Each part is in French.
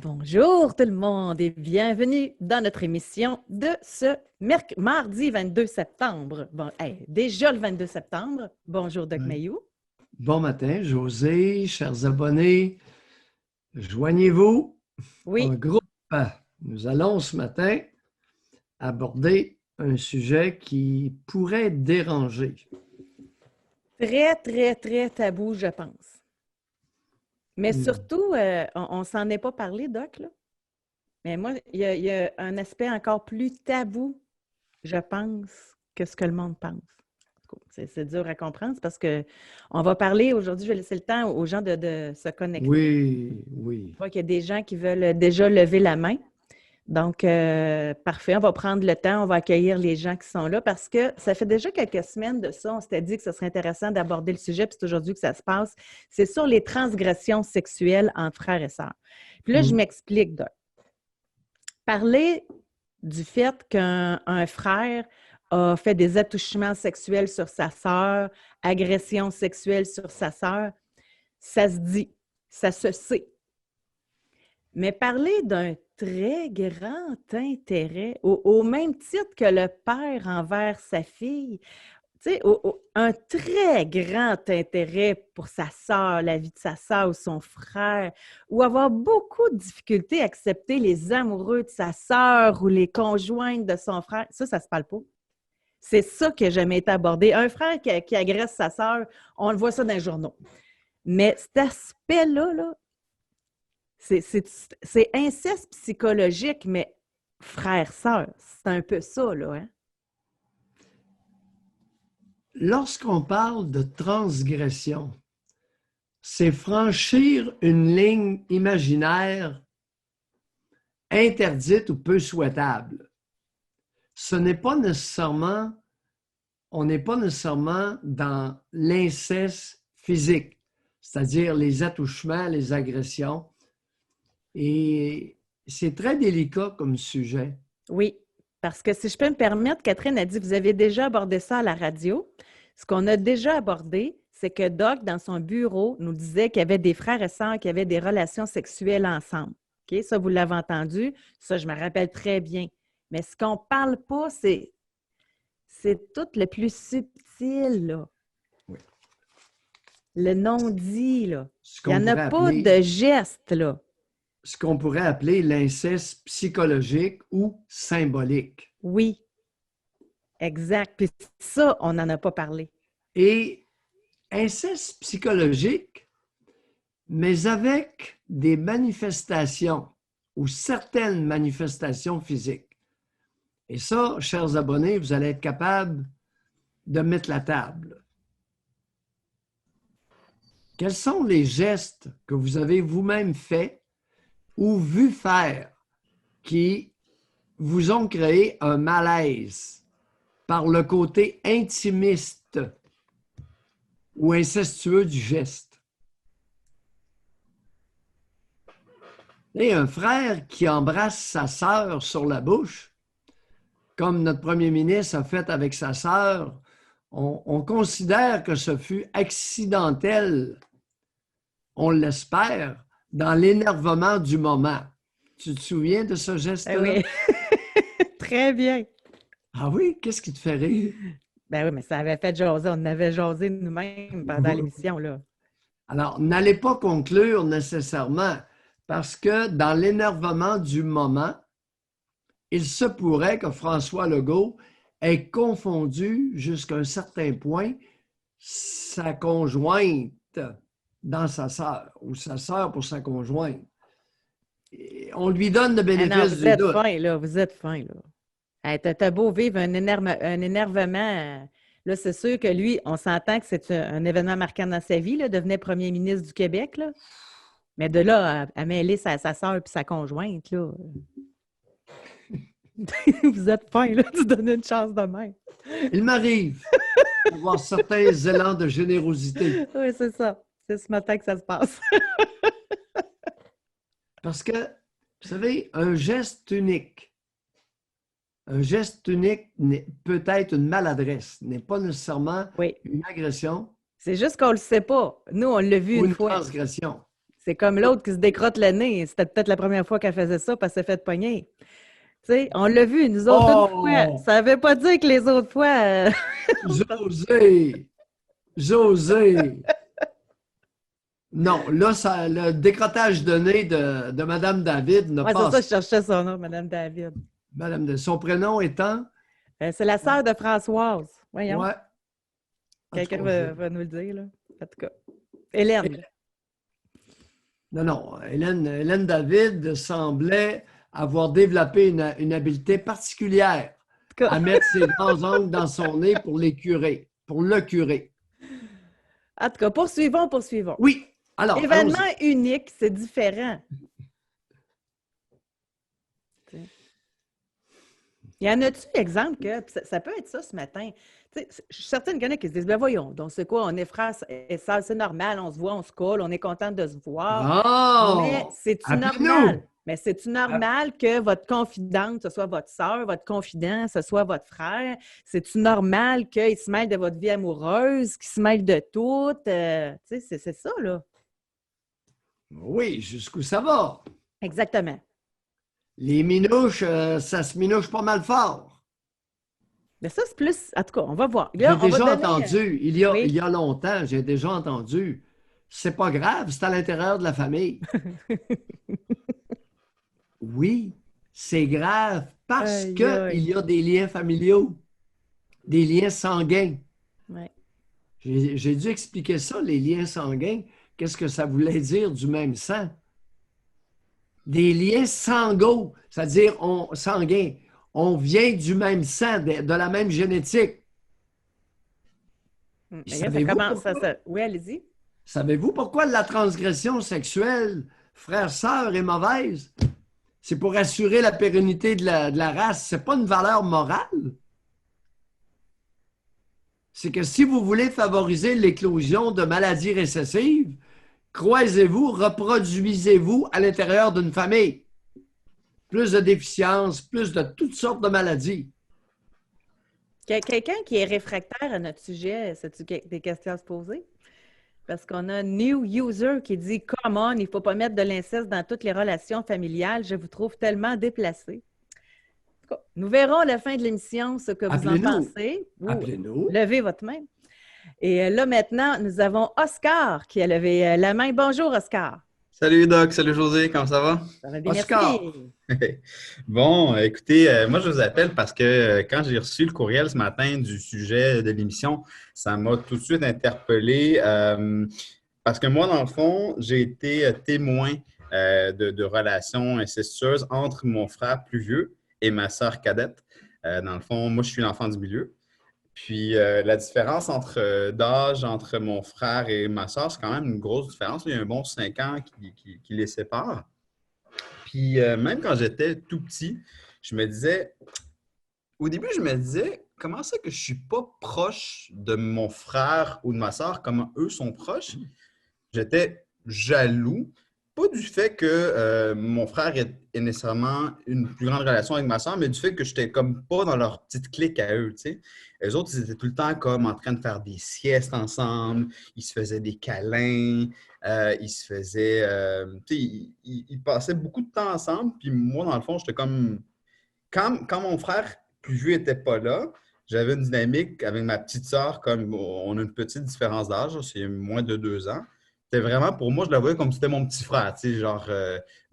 Bonjour tout le monde et bienvenue dans notre émission de ce mardi 22 septembre. Bon, hey, déjà le 22 septembre. Bonjour Doc Oui. Mayou. Bon matin, José, chers abonnés, joignez-vous en Oui, groupe. Nous allons ce matin aborder un sujet qui pourrait déranger. très, très, très tabou, je pense. Mais Hmm. surtout, on s'en est pas parlé, Doc, là. Mais moi, il y a un aspect encore plus tabou, je pense, que ce que le monde pense. C'est dur à comprendre, c'est parce que on va parler aujourd'hui, je vais laisser le temps aux gens de se connecter. Oui, oui. Je vois qu'il y a des gens qui veulent déjà lever la main. Donc, parfait, on va prendre le temps, on va accueillir les gens qui sont là parce que ça fait déjà quelques semaines de ça, on s'était dit que ce serait intéressant d'aborder le sujet, puis c'est aujourd'hui que ça se passe. C'est sur les transgressions sexuelles entre frères et sœurs. Puis là, je Hmm. m'explique, Doc. Parler du fait qu'un frère a fait des attouchements sexuels sur sa sœur, agression sexuelle sur sa sœur, ça se dit, ça se sait. Mais parler d'un très grand intérêt, au même titre que le père envers sa fille, tu sais, un très grand intérêt pour sa sœur, la vie de sa sœur ou son frère, ou avoir beaucoup de difficultés à accepter les amoureux de sa sœur ou les conjointes de son frère, ça se parle pas. C'est ça qui n'a jamais été abordé. Un frère qui agresse sa sœur, on le voit ça dans les journaux. Mais cet aspect-là, là, c'est inceste psychologique, mais frère-sœur, c'est un peu ça, là, hein? Lorsqu'on parle de transgression, c'est franchir une ligne imaginaire interdite ou peu souhaitable. Ce n'est pas nécessairement, on n'est pas nécessairement dans l'inceste physique, c'est-à-dire les attouchements, les agressions. Et c'est très délicat comme sujet. Oui, parce que si je peux me permettre, Catherine a dit, vous avez déjà abordé ça à la radio. Ce qu'on a déjà abordé, c'est que Doc, dans son bureau, nous disait qu'il y avait des frères et sœurs qui avaient des relations sexuelles ensemble. OK? Ça, vous l'avez entendu. Ça, je me rappelle très bien. Mais ce qu'on ne parle pas, c'est tout le plus subtil, là. Oui. Le non-dit, là. Ce Il n'y qu'on en a pourrait pas appeler, de geste, là. ce qu'on pourrait appeler l'inceste psychologique ou symbolique. Oui, exact. Puis ça, on n'en a pas parlé. Et inceste psychologique, mais avec des manifestations ou certaines manifestations physiques. Et ça, chers abonnés, vous allez être capables de mettre la table. Quels sont les gestes que vous avez vous-même faits ou vu faire qui vous ont créé un malaise par le côté intimiste ou incestueux du geste? Et un frère qui embrasse sa sœur sur la bouche, comme notre premier ministre a fait avec sa sœur, on considère que ce fut accidentel, on l'espère, dans l'énervement du moment. Tu te souviens de ce Ben geste-là? oui, très bien. Ah oui, qu'est-ce qui te fait rire? Ben oui, mais ça avait fait jaser. On avait jasé nous-mêmes pendant l'émission, là. Alors, n'allez pas conclure nécessairement, parce que dans l'énervement du moment, il se pourrait que François Legault ait confondu jusqu'à un certain point sa conjointe dans sa sœur ou sa sœur pour sa conjointe. Et on lui donne le Ah non, bénéfice vous du êtes doute. fin, là. Vous êtes fin, là. Hey, t'as beau vivre un énervement. Là, c'est sûr que lui, on s'entend que c'est un événement marquant dans sa vie, là, devenait premier ministre du Québec, là. Mais de là à mêler sa sœur et sa conjointe, là. Vous êtes fin, là, tu donnes une chance de même. Il m'arrive d'avoir certains élans de générosité Oui, c'est ça. C'est ce matin que ça se passe. parce que, vous savez, un geste unique peut être une maladresse, n'est pas nécessairement Oui. une agression C'est juste qu'on ne le sait pas. Nous, on l'a vu ou une une fois. transgression. C'est comme l'autre qui se décrotte le nez. C'était peut-être la première fois qu'elle faisait ça parce qu'elle s'est fait pogner. Tu sais, on l'a vu, nous autres, une fois. Oh! Ça ne veut pas dire que les autres fois... José! José! Non, là, ça, le décrotage de nez de Mme David n'a Ouais, c'est pas... ça, je cherchais son nom, Mme David. Son prénom étant... C'est la sœur de Françoise. Voyons. Ouais. Quelqu'un va nous le dire, là. En tout cas. Hélène. Non. Hélène David semblait avoir développé une habileté particulière à mettre ses grands ongles dans son nez pour les curer, pour le curer. En tout cas, poursuivons. Oui. Alors, événement unique, c'est différent. Il y en a-tu exemple que ça peut être ça ce matin? Je suis certaine qu'il y en a qui se disent, ben voyons, donc c'est quoi, on est frères et sœurs, c'est normal, on se voit, on se colle, on est content de se voir. Oh, mais c'est-tu normal? Mais c'est-tu normal que votre confidente, ce soit votre sœur, votre confident, ce soit votre frère? C'est-tu normal qu'il se mêle de votre vie amoureuse, qu'il se mêle de tout? C'est ça, là. Oui, jusqu'où ça va? Exactement. Les minouches, ça se minouche pas mal fort. Mais ça, c'est plus... En tout cas, on va voir. J'ai déjà entendu, il y a longtemps, j'ai déjà entendu, c'est pas grave, c'est à l'intérieur de la famille. Oui, c'est grave parce qu'il y a des liens familiaux, des liens sanguins. Ouais. J'ai dû expliquer ça, les liens sanguins. Qu'est-ce que ça voulait dire du même sang? Des liens sangaux, c'est-à-dire sanguins. On vient du même sang, de la même génétique. Oui, allez-y. Savez-vous pourquoi la transgression sexuelle, frère-sœur, est mauvaise? C'est pour assurer la pérennité de la race. Ce n'est pas une valeur morale. C'est que si vous voulez favoriser l'éclosion de maladies récessives, croisez-vous, reproduisez-vous à l'intérieur d'une famille. Plus de déficiences, plus de toutes sortes de maladies. Quelqu'un qui est réfractaire à notre sujet, as-tu des questions à se poser? Parce qu'on a New User qui dit « Come on, il ne faut pas mettre de l'inceste dans toutes les relations familiales. Je vous trouve tellement déplacé. » Nous verrons à la fin de l'émission ce que vous en pensez. Appelez-nous. Levez votre main. Et là, maintenant, nous avons Oscar qui a levé la main. Bonjour, Oscar. Salut, Doc. Salut, José. Comment ça va? Ça va bien, Oscar. merci. Bon, écoutez, moi, je vous appelle parce que quand j'ai reçu le courriel ce matin du sujet de l'émission, ça m'a tout de suite interpellé parce que moi, dans le fond, j'ai été témoin de relations incestueuses entre mon frère plus vieux et ma sœur cadette. Dans le fond, moi, je suis l'enfant du milieu. Puis la différence d'âge entre mon frère et ma soeur, c'est quand même une grosse différence. Il y a un bon 5 ans qui les sépare. Puis même quand j'étais tout petit, au début, je me disais, comment c'est que je ne suis pas proche de mon frère ou de ma soeur, comment eux sont proches? J'étais jaloux. Pas du fait que mon frère ait nécessairement une plus grande relation avec ma soeur, mais du fait que je n'étais comme pas dans leur petite clique à eux, tu sais. Eux autres, ils étaient tout le temps comme en train de faire des siestes ensemble, ils se faisaient des câlins, ils se faisaient... tu sais, ils passaient beaucoup de temps ensemble, puis moi, dans le fond, j'étais comme... Quand mon frère plus vieux n'était pas là, j'avais une dynamique avec ma petite soeur, comme on a une petite différence d'âge, c'est moins de 2 ans. C'était vraiment, pour moi, je la voyais comme si c'était mon petit frère. Tu sais, genre,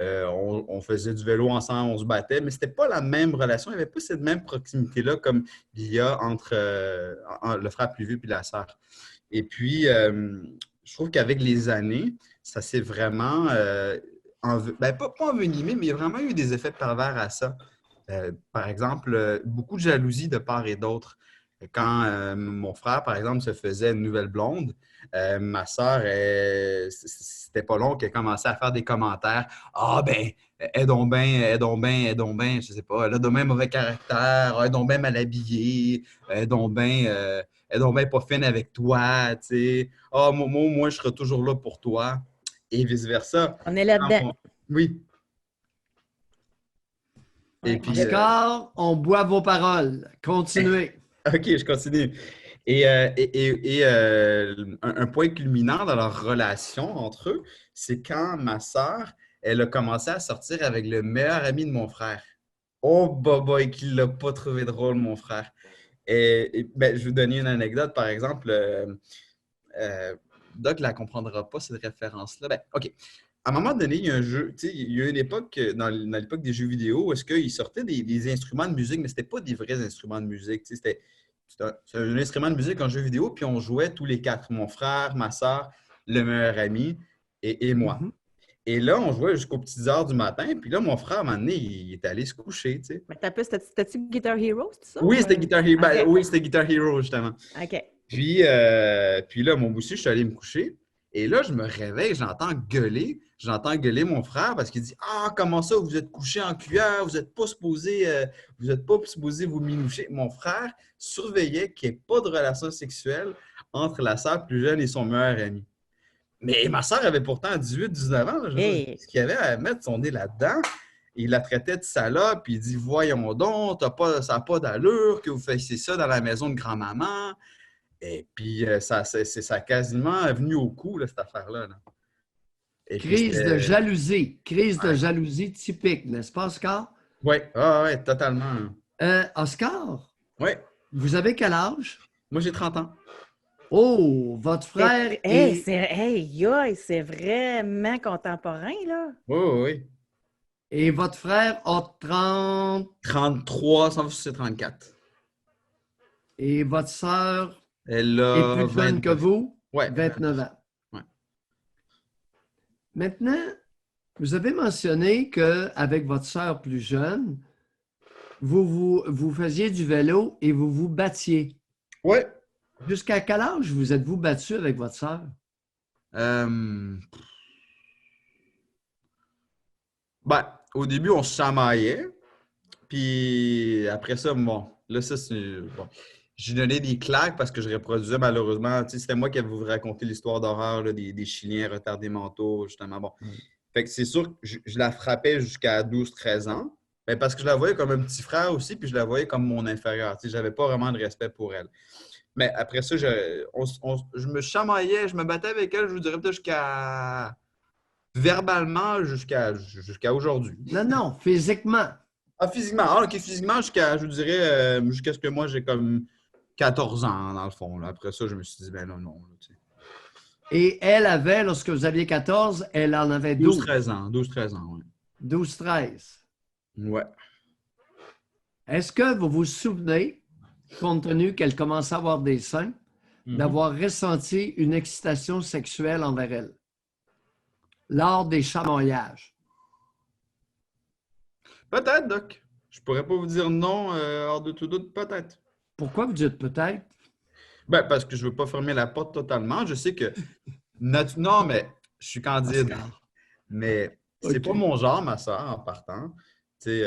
on faisait du vélo ensemble, on se battait, mais c'était pas la même relation. Il n'y avait pas cette même proximité-là comme il y a entre le frère plus vieux et la sœur. Et puis, je trouve qu'avec les années, ça s'est vraiment, pas envenimé, mais il y a vraiment eu des effets pervers à ça. Par exemple, beaucoup de jalousie de part et d'autre. Quand mon frère, par exemple, se faisait une nouvelle blonde, ma sœur, c'était pas long qu'elle commençait à faire des commentaires. Ah, ben, elle est donc bien, je sais pas, elle a donc bien mauvais caractère, elle est donc bien mal habillée, elle est donc bien pas fine avec toi, tu sais. Ah, moi, je serai toujours là pour toi, et vice-versa. On est là-dedans. Oui. Et puis, Oscar, on boit vos paroles. Continuez. OK, je continue. Et un point culminant dans leur relation entre eux, c'est quand ma sœur, elle a commencé à sortir avec le meilleur ami de mon frère. Oh, boy, qu'il l'a pas trouvé drôle, mon frère. Ben, je vais vous donner une anecdote, par exemple. Euh, Doc ne la comprendra pas, cette référence-là. Ben, OK. À un moment donné, il y a un jeu, tu sais, il y a une époque, dans l'époque des jeux vidéo, où est-ce qu'ils sortaient des instruments de musique, mais ce n'était pas des vrais instruments de musique. Tu sais, c'était un instrument de musique en jeu vidéo, puis on jouait tous les quatre, mon frère, ma soeur, le meilleur ami et moi. Mhm. Et là, on jouait jusqu'aux petites heures du matin, puis là, mon frère, à un moment donné, il est allé se coucher, tu sais. Mais c'était-tu Guitar Hero, c'est ça? Oui, Ou, c'était Guitar Hero. Ben, OK. oui, c'était Guitar Hero, justement. OK. Puis là, moi aussi, je suis allé me coucher. Et là, je me réveille, j'entends gueuler mon frère parce qu'il dit: Ah, comment ça, vous êtes couché en cuillère, vous n'êtes pas supposé vous minoucher. Mon frère surveillait qu'il n'y ait pas de relation sexuelle entre la sœur plus jeune et son meilleur ami. Mais ma sœur avait pourtant 18-19 ans. Là, je veux dire, Hey. ce qu'il avait à mettre son nez là-dedans. Il la traitait de salope, puis il dit: Voyons donc, ça n'a pas d'allure que vous fassiez ça dans la maison de grand-maman. Et puis, ça a quasiment venu au cou, là, cette affaire-là. Là. Et puis, Crise de jalousie. Crise de Ouais. jalousie typique, n'est-ce pas, Oscar? Oui, ouais, totalement. Oscar, Oui, vous avez quel âge? moi, j'ai 30 ans. Oh, votre frère est... C'est vraiment contemporain, là. Oui, oui, oui. Et votre frère a 30... 33, c'est 34. Et votre sœur Elle est a plus jeune que 29. vous? Ouais. 29 ans. Ouais. Maintenant, vous avez mentionné qu'avec votre sœur plus jeune, vous faisiez du vélo et vous vous battiez. Ouais. Jusqu'à quel âge vous êtes-vous battu avec votre sœur? Ben, au début, on se chamaillait. Puis après ça, bon, là, ça, c'est. Bon. J'ai donné des claques parce que je reproduisais malheureusement. Tu sais, c'était moi qui vous raconté l'histoire d'horreur là, des Chiliens retardés mentaux, justement. Bon. Fait que c'est sûr que je la frappais jusqu'à 12-13 ans. Ben, parce que je la voyais comme un petit frère aussi, puis je la voyais comme mon inférieur. Tu sais, j'avais pas vraiment de respect pour elle. Mais après ça, je me chamaillais, je me battais avec elle, je vous dirais peut-être jusqu'à. Verbalement jusqu'à aujourd'hui. Non, physiquement. Ah, physiquement. Ah, OK, physiquement, je vous dirais, jusqu'à ce que moi, j'ai comme 14 ans, dans le fond. Là. Après ça, je me suis dit, ben non. Là, tu sais. Et elle avait, lorsque vous aviez 14, elle en avait 12. 12-13 ans. 12-13 ans, oui. 12-13. Ouais. Est-ce que vous vous souvenez, compte tenu qu'elle commençait à avoir des seins, d'avoir ressenti une excitation sexuelle envers elle lors des chamaillages? Peut-être, Doc. Je pourrais pas vous dire non hors de tout doute, peut-être. Pourquoi vous dites peut-être? Ben, parce que je veux pas fermer la porte totalement. Je sais que non, mais je suis candide. Oscar. Mais c'est OK. pas mon genre, ma soeur, en partant. Tu sais,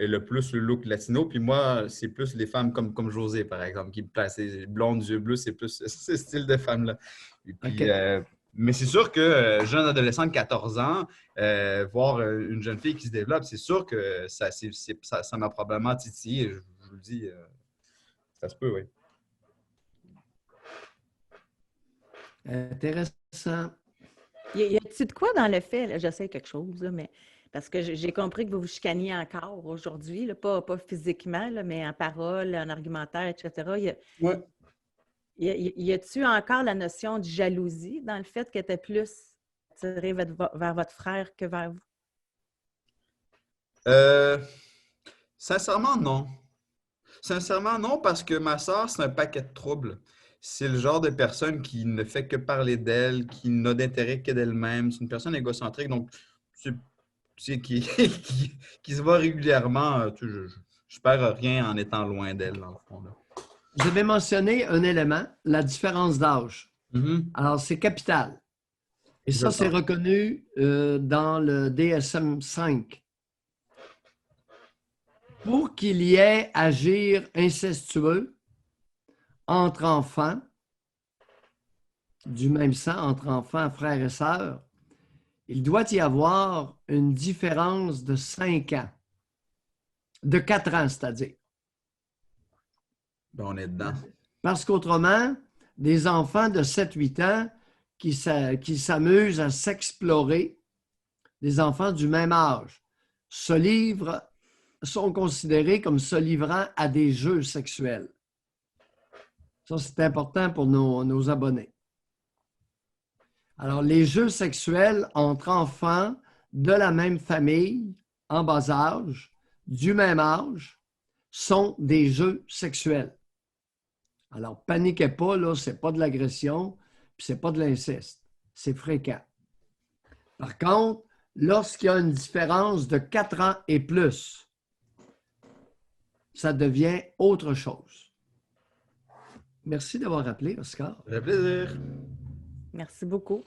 elle a plus le look latino, puis moi, c'est plus les femmes comme José, par exemple, qui me plaisent. Blonde, yeux bleus, c'est plus ce style de femme-là. Et puis, OK. mais c'est sûr que jeune adolescent de 14 ans, voir une jeune fille qui se développe, c'est sûr que ça m'a probablement titillé. Je vous le dis, ça se peut, oui. Intéressant. Y a-t-il de quoi dans le fait, là, j'essaie quelque chose, là, mais parce que j'ai compris que vous vous chicaniez encore aujourd'hui, là, pas physiquement, là, mais en parole, en argumentaire, etc. Ouais. Y a-t-il encore la notion de jalousie dans le fait qu'elle était plus attirée vers votre frère que vers vous? Sincèrement, non. Sincèrement, non, parce que ma soeur, c'est un paquet de troubles. C'est le genre de personne qui ne fait que parler d'elle, qui n'a d'intérêt que d'elle-même. C'est une personne égocentrique, donc qui, qui se voit régulièrement. Je perds rien en étant loin d'elle, dans le fond. Là. Vous avez mentionné un élément, la différence d'âge. Mm-hmm. Alors, c'est capital. Et ça, c'est D'accord. reconnu dans le DSM-5. Pour qu'il y ait agir incestueux entre enfants, du même sang, entre enfants, frères et sœurs, il doit y avoir une différence de 5 ans. De 4 ans, c'est-à-dire. Ben, on est dedans. Parce qu'autrement, des enfants de 7-8 ans qui s'amusent à s'explorer, les enfants du même âge, sont considérés comme se livrant à des jeux sexuels. Ça, c'est important pour nos abonnés. Alors, les jeux sexuels entre enfants de la même famille, en bas âge, du même âge, sont des jeux sexuels. Alors, paniquez pas, là, c'est pas de l'agression, puis c'est pas de l'inceste. C'est fréquent. Par contre, lorsqu'il y a une différence de 4 ans et plus, ça devient autre chose. Merci d'avoir rappelé, Oscar. Ça fait plaisir. Merci beaucoup.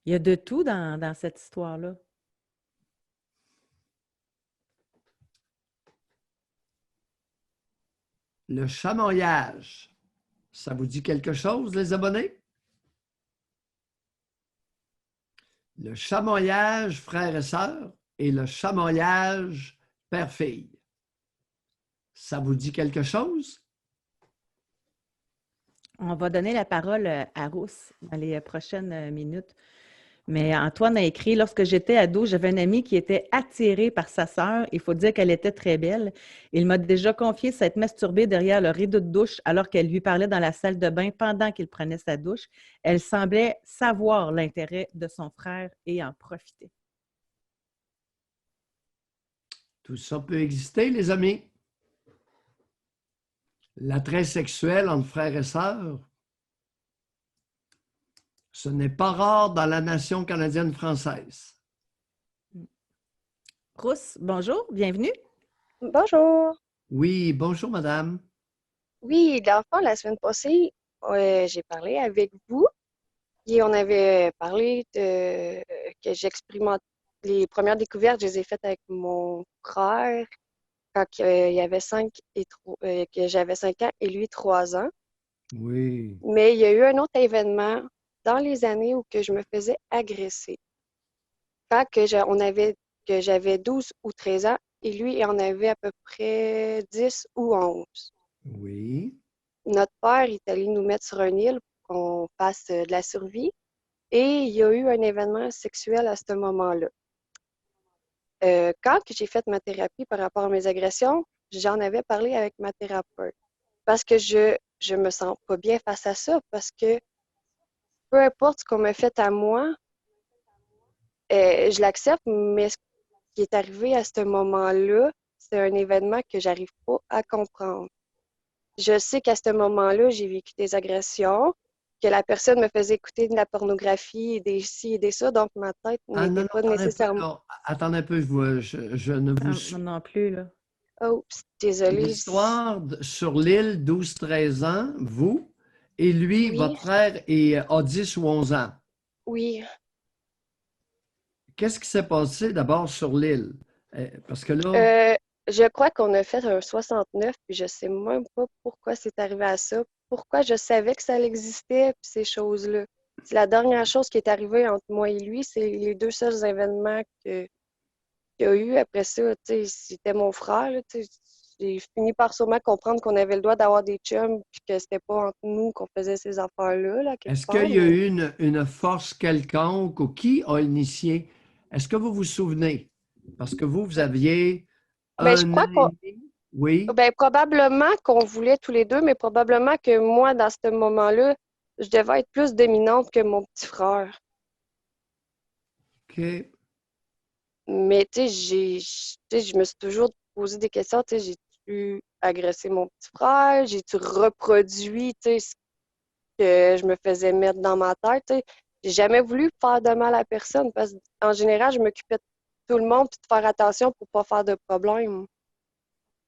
Il y a de tout dans cette histoire-là. Le chamoyage, ça vous dit quelque chose, les abonnés? Le chamoyage frère et sœur et le chamoyage père-fille. Ça vous dit quelque chose? On va donner la parole à Rousse dans les prochaines minutes. Mais Antoine a écrit, lorsque j'étais ado, j'avais un ami qui était attiré par sa sœur. Il faut dire qu'elle était très belle. Il m'a déjà confié s'être masturbé derrière le rideau de douche alors qu'elle lui parlait dans la salle de bain pendant qu'il prenait sa douche. Elle semblait savoir l'intérêt de son frère et en profiter. Tout ça peut exister, les amis. L'attrait sexuel entre frères et sœurs, ce n'est pas rare dans la nation canadienne-française. Rousse, bonjour, bienvenue. Bonjour. Oui, bonjour, madame. Oui, dans le fond, la semaine passée, j'ai parlé avec vous et on avait parlé que j'expérimente les premières découvertes, je les ai faites avec mon frère quand il y avait que j'avais 5 ans et lui 3 ans. Oui. Mais il y a eu un autre événement dans les années où que je me faisais agresser. Quand que j'avais 12 ou 13 ans et lui, il en avait à peu près 10 ou 11. Oui. Notre père est allé nous mettre sur une île pour qu'on fasse de la survie et il y a eu un événement sexuel à ce moment-là. Quand j'ai fait ma thérapie par rapport à mes agressions, j'en avais parlé avec ma thérapeute parce que je me sens pas bien face à ça parce que peu importe ce qu'on me fait à moi, je l'accepte, mais ce qui est arrivé à ce moment-là, c'est un événement que j'arrive pas à comprendre. Je sais qu'à ce moment-là, j'ai vécu des agressions, que la personne me faisait écouter de la pornographie, et des ci et des ça, donc ma tête Ah non, n'était non, pas attendez un peu, nécessairement... là. Attendez un peu, je ne vous Moi suis. non plus, là. Oh, désolée. L'histoire sur l'île, 12-13 ans, vous, et lui, Oui, votre frère, a 10 ou 11 ans. oui. Qu'est-ce qui s'est passé d'abord sur l'île? Parce que là, Je crois qu'on a fait un 69, puis je sais même pas pourquoi c'est arrivé à ça, pourquoi je savais que ça existait, puis ces choses-là. C'est la dernière chose qui est arrivée entre moi et lui, c'est les deux seuls événements qu'il y a eu. Après ça, tu sais, c'était mon frère, là, tu sais, j'ai fini par sûrement comprendre qu'on avait le droit d'avoir des chums, puis que c'était pas entre nous qu'on faisait ces affaires-là, là, quelque est-ce part, qu'il y a mais... eu une force quelconque ou qui a initié? Est-ce que vous vous souvenez? Parce que vous aviez Ben, je 1 an crois et demi. Oui, Ben, probablement qu'on voulait tous les deux, mais probablement que moi, dans ce moment-là, je devais être plus dominante que mon petit frère. OK. Mais, tu sais, je me suis toujours posé des questions. Tu sais, j'ai-tu agressé mon petit frère? J'ai-tu reproduit, tu sais, ce que je me faisais mettre dans ma tête? Tu sais, j'ai jamais voulu faire de mal à personne parce qu'en général, je m'occupais de tout le monde puis de faire attention pour pas faire de problème.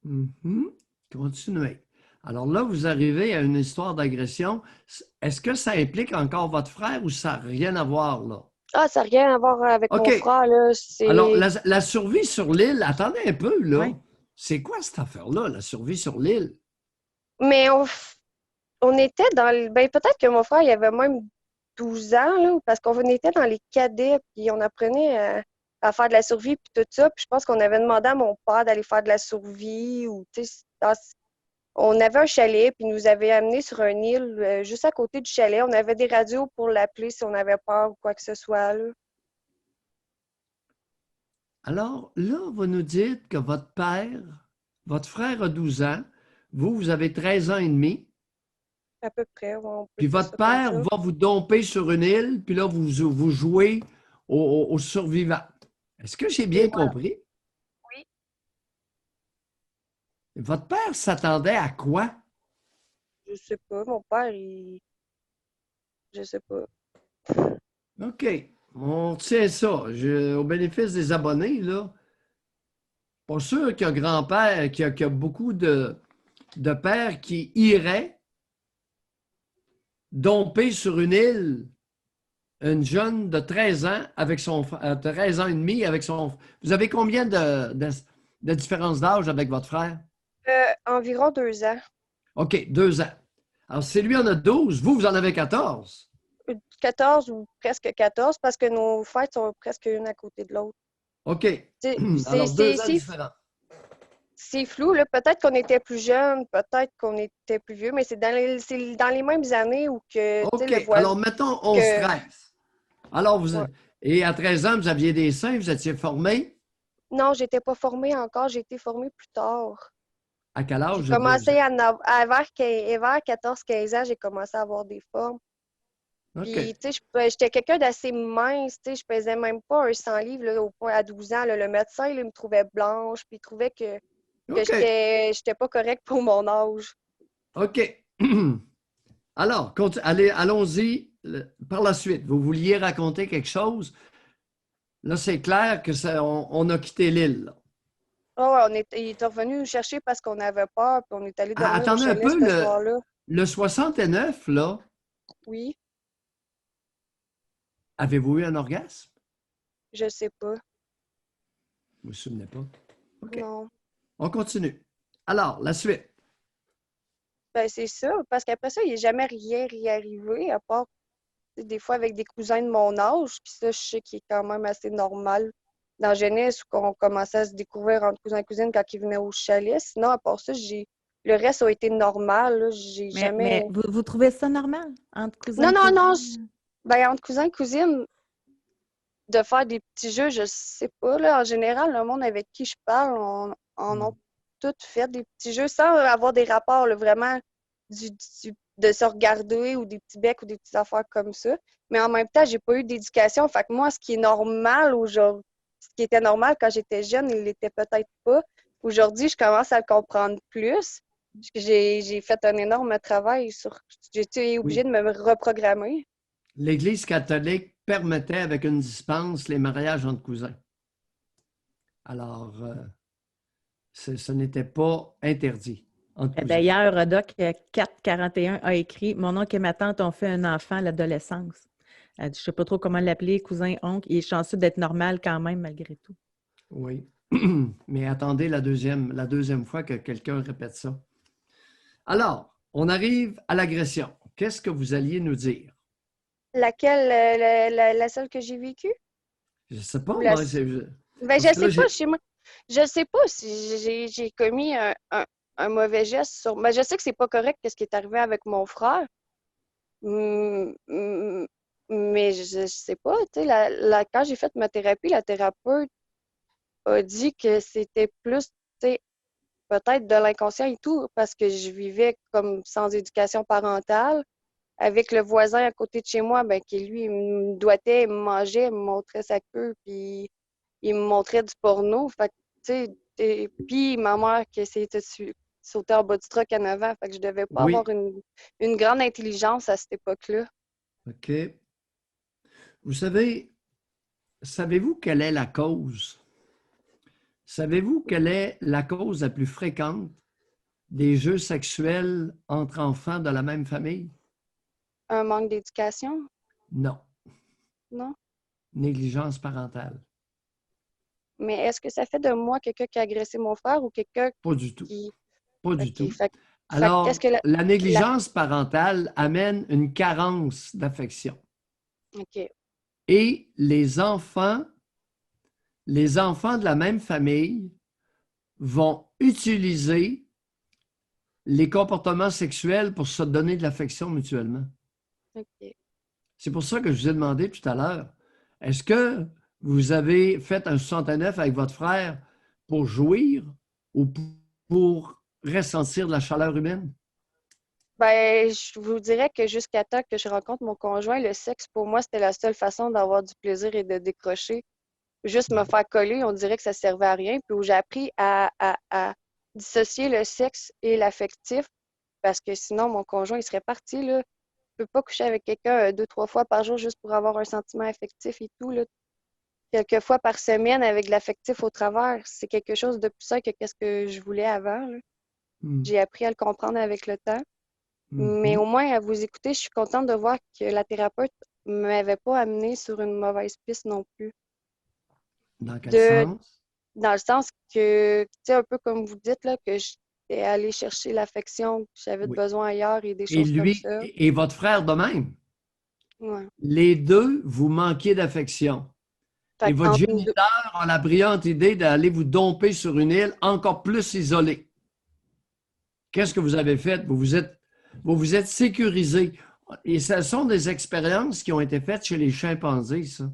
Mhm. Continuez. Alors là, vous arrivez à une histoire d'agression. Est-ce que ça implique encore votre frère ou ça n'a rien à voir là? Ah, ça n'a rien à voir avec mon OK. frère, là. Alors, C'est... la survie sur l'île, attendez un peu, là. Oui. C'est quoi cette affaire-là, la survie sur l'île? Mais on était dans le... Ben, peut-être que mon frère, il avait même 12 ans, là, parce qu'on était dans les cadets, puis on apprenait à faire de la survie, puis tout ça. Puis je pense qu'on avait demandé à mon père d'aller faire de la survie, ou, tu sais, on avait un chalet, puis ils nous avaient amenés sur une île juste à côté du chalet. On avait des radios pour l'appeler si on avait peur ou quoi que ce soit, là. Alors, là, vous nous dites que votre frère a 12 ans, vous avez 13 ans et demi, À peu près, on peut puis dire votre ça comme père ça. va vous domper sur une île, puis là, vous jouez aux survivants. Est-ce que j'ai Et bien voilà. compris? Oui. Votre père s'attendait à quoi? Je sais pas, mon père, je sais pas. OK. On tient ça. Au bénéfice des abonnés, là, pas sûr qu'il y a grand-père, qu'il y a beaucoup de pères qui iraient domper sur une île une jeune de 13 ans avec 13 ans et demi avec son. Vous avez combien de différence d'âge avec votre frère? Environ 2 ans. OK, 2 ans. Alors, si lui en a 12, vous en avez 14. 14 ou presque 14 parce que nos fêtes sont presque une à côté de l'autre. OK. C'est Alors, 2 ans différents. c'est flou, là. Peut-être qu'on était plus jeunes, peut-être qu'on était plus vieux, mais c'est dans les mêmes années où que, tu sais, le OK. voisin. Alors, mettons Que, 11-13. Alors, ouais. et à 13 ans, vous aviez des seins, vous étiez formé. Non, j'étais pas formée encore, j'ai été formée plus tard. À quel J'ai âge? commencé vers 14-15 ans, j'ai commencé à avoir des formes. Puis, OK. tu sais, j'étais quelqu'un d'assez mince, tu sais, je pesais même pas un 100 livres, là, au point à 12 ans, là. Le médecin, là, il me trouvait blanche, puis il trouvait que OK. j'étais pas correcte pour mon âge. OK. Alors, allons-y par la suite. Vous vouliez raconter quelque chose? Là, c'est clair que on a quitté l'île, là. Ah ouais, il est revenu nous chercher parce qu'on avait peur, puis on est allé dormir au Attendez un chalet peu, ce soir-là. le 69, là, Oui, avez-vous eu un orgasme? je sais pas. Je ne me souvenez pas. OK. Non. On continue. Alors, la suite. Ben, c'est ça, parce qu'après ça, il n'est jamais rien arrivé, à part tu sais, des fois avec des cousins de mon âge, puis ça, je sais qu'il est quand même assez normal dans la jeunesse où on commençait à se découvrir entre cousins et cousines quand ils venaient au chalet. Sinon, à part ça, le reste a été normal, là. J'ai Mais jamais. vous trouvez ça normal entre cousins Non, et non, non. cousines? Ben, entre cousins et cousines, de faire des petits jeux, je sais pas, là. En général, le monde avec qui je parle, on en ont tous fait des petits jeux sans avoir des rapports, là, vraiment de se regarder ou des petits becs ou des petites affaires comme ça. Mais en même temps, j'ai pas eu d'éducation. Fait que moi, ce qui est normal aujourd'hui, ce qui était normal quand j'étais jeune, il l'était peut-être pas. Aujourd'hui, je commence à le comprendre plus. J'ai fait un énorme travail sur. J'ai été obligée Oui. de me reprogrammer. L'Église catholique permettait avec une dispense les mariages entre cousins. Alors, ce n'était pas interdit entre cousins. D'ailleurs, Doc 441 a écrit « Mon oncle et ma tante ont fait un enfant à l'adolescence. » Elle dit, je ne sais pas trop comment l'appeler, cousin, oncle. Il est chanceux d'être normal quand même, malgré tout. Oui. Mais attendez la deuxième fois que quelqu'un répète ça. Alors, on arrive à l'agression. Qu'est-ce que vous alliez nous dire? Laquelle, la seule que j'ai vécue? Je ne sais pas, Ou moi. Ben, Parce je que là, sais pas, chez moi. Je sais pas si j'ai commis un mauvais geste sur. Ben, je sais que c'est pas correct ce qui est arrivé avec mon frère. Hum, hum, mais je sais pas, tu sais, quand j'ai fait ma thérapie, la thérapeute a dit que c'était plus, tu sais, peut-être de l'inconscient et tout, parce que je vivais comme sans éducation parentale. Avec le voisin à côté de chez moi, ben, qui lui, il me doigtait, il me mangeait, il me montrait sa queue, puis il me montrait du porno. Fait que, tu sais, puis ma mère qui essayait de sauter en bas du truck à 9 ans. Fait que je devais pas avoir Oui. une grande intelligence à cette époque-là. OK. Vous savez-vous quelle est la cause? Savez-vous quelle est la cause la plus fréquente des jeux sexuels entre enfants de la même famille? Un manque d'éducation, Non. non? Négligence parentale. Mais est-ce que ça fait de moi quelqu'un qui a agressé mon frère ou quelqu'un Pas du tout. qui. Pas du OK. tout. Fait que est-ce Alors, que la la- négligence parentale amène une carence d'affection. OK. Et les enfants de la même famille vont utiliser les comportements sexuels pour se donner de l'affection mutuellement. OK. C'est pour ça que je vous ai demandé tout à l'heure, est-ce que vous avez fait un 69 avec votre frère pour jouir ou pour ressentir de la chaleur humaine? Ben, je vous dirais que jusqu'à temps que je rencontre mon conjoint, le sexe, pour moi, c'était la seule façon d'avoir du plaisir et de décrocher. Juste me faire coller, on dirait que ça servait à rien. Puis où j'ai appris à dissocier le sexe et l'affectif, parce que sinon, mon conjoint, il serait parti, là. Je peux pas coucher avec quelqu'un 2, 3 fois par jour juste pour avoir un sentiment affectif et tout, là. Quelques fois par semaine avec de l'affectif au travers, c'est quelque chose de plus sain que qu'est-ce que je voulais avant, là. Hmm. J'ai appris à le comprendre avec le temps. Mais Mhm. au moins, à vous écouter, je suis contente de voir que la thérapeute ne m'avait pas amenée sur une mauvaise piste non plus. Dans quel De, sens? dans le sens que, tu sais, un peu comme vous dites, là, que j'étais allée chercher l'affection, que j'avais Oui. besoin ailleurs et des Et choses comme lui ça. et votre frère de même. Ouais. Les deux, vous manquiez d'affection. Fait Et votre qu'entre nous deux, géniteur a la brillante idée d'aller vous domper sur une île encore plus isolée. Qu'est-ce que vous avez fait? Vous vous êtes sécurisé. Et ce sont des expériences qui ont été faites chez les chimpanzés, ça.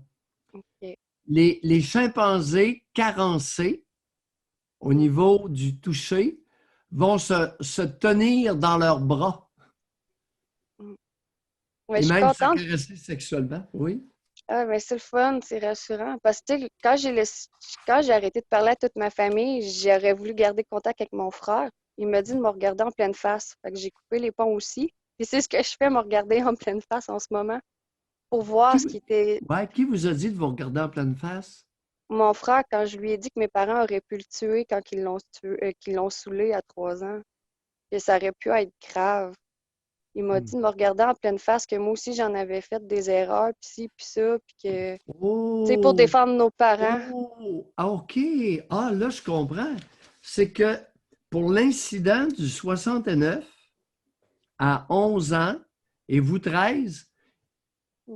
OK. Les chimpanzés carencés au niveau du toucher vont se tenir dans leurs bras Ouais, et je suis même se contente. caresser sexuellement. Oui. Ah, ben c'est le fun, c'est rassurant. Parce que, tu sais, quand j'ai arrêté de parler à toute ma famille, j'aurais voulu garder contact avec mon frère. Il m'a dit de me regarder en pleine face. Fait que j'ai coupé les ponts aussi. Puis c'est ce que je fais, me regarder en pleine face en ce moment, pour voir Qui, ce qui était ouais, qui vous a dit de vous regarder en pleine face? mon frère quand je lui ai dit que mes parents auraient pu le tuer quand qu'ils l'ont saoulé à 3 ans, que ça aurait pu être grave. Il m'a dit de me regarder en pleine face, que moi aussi j'en avais fait des erreurs, puis ci, puis ça, puis que, tu sais, pour Oh! défendre nos parents. Oh! Ah, OK. Ah, là, je comprends. C'est que pour l'incident du 69 à 11 ans et vous 13,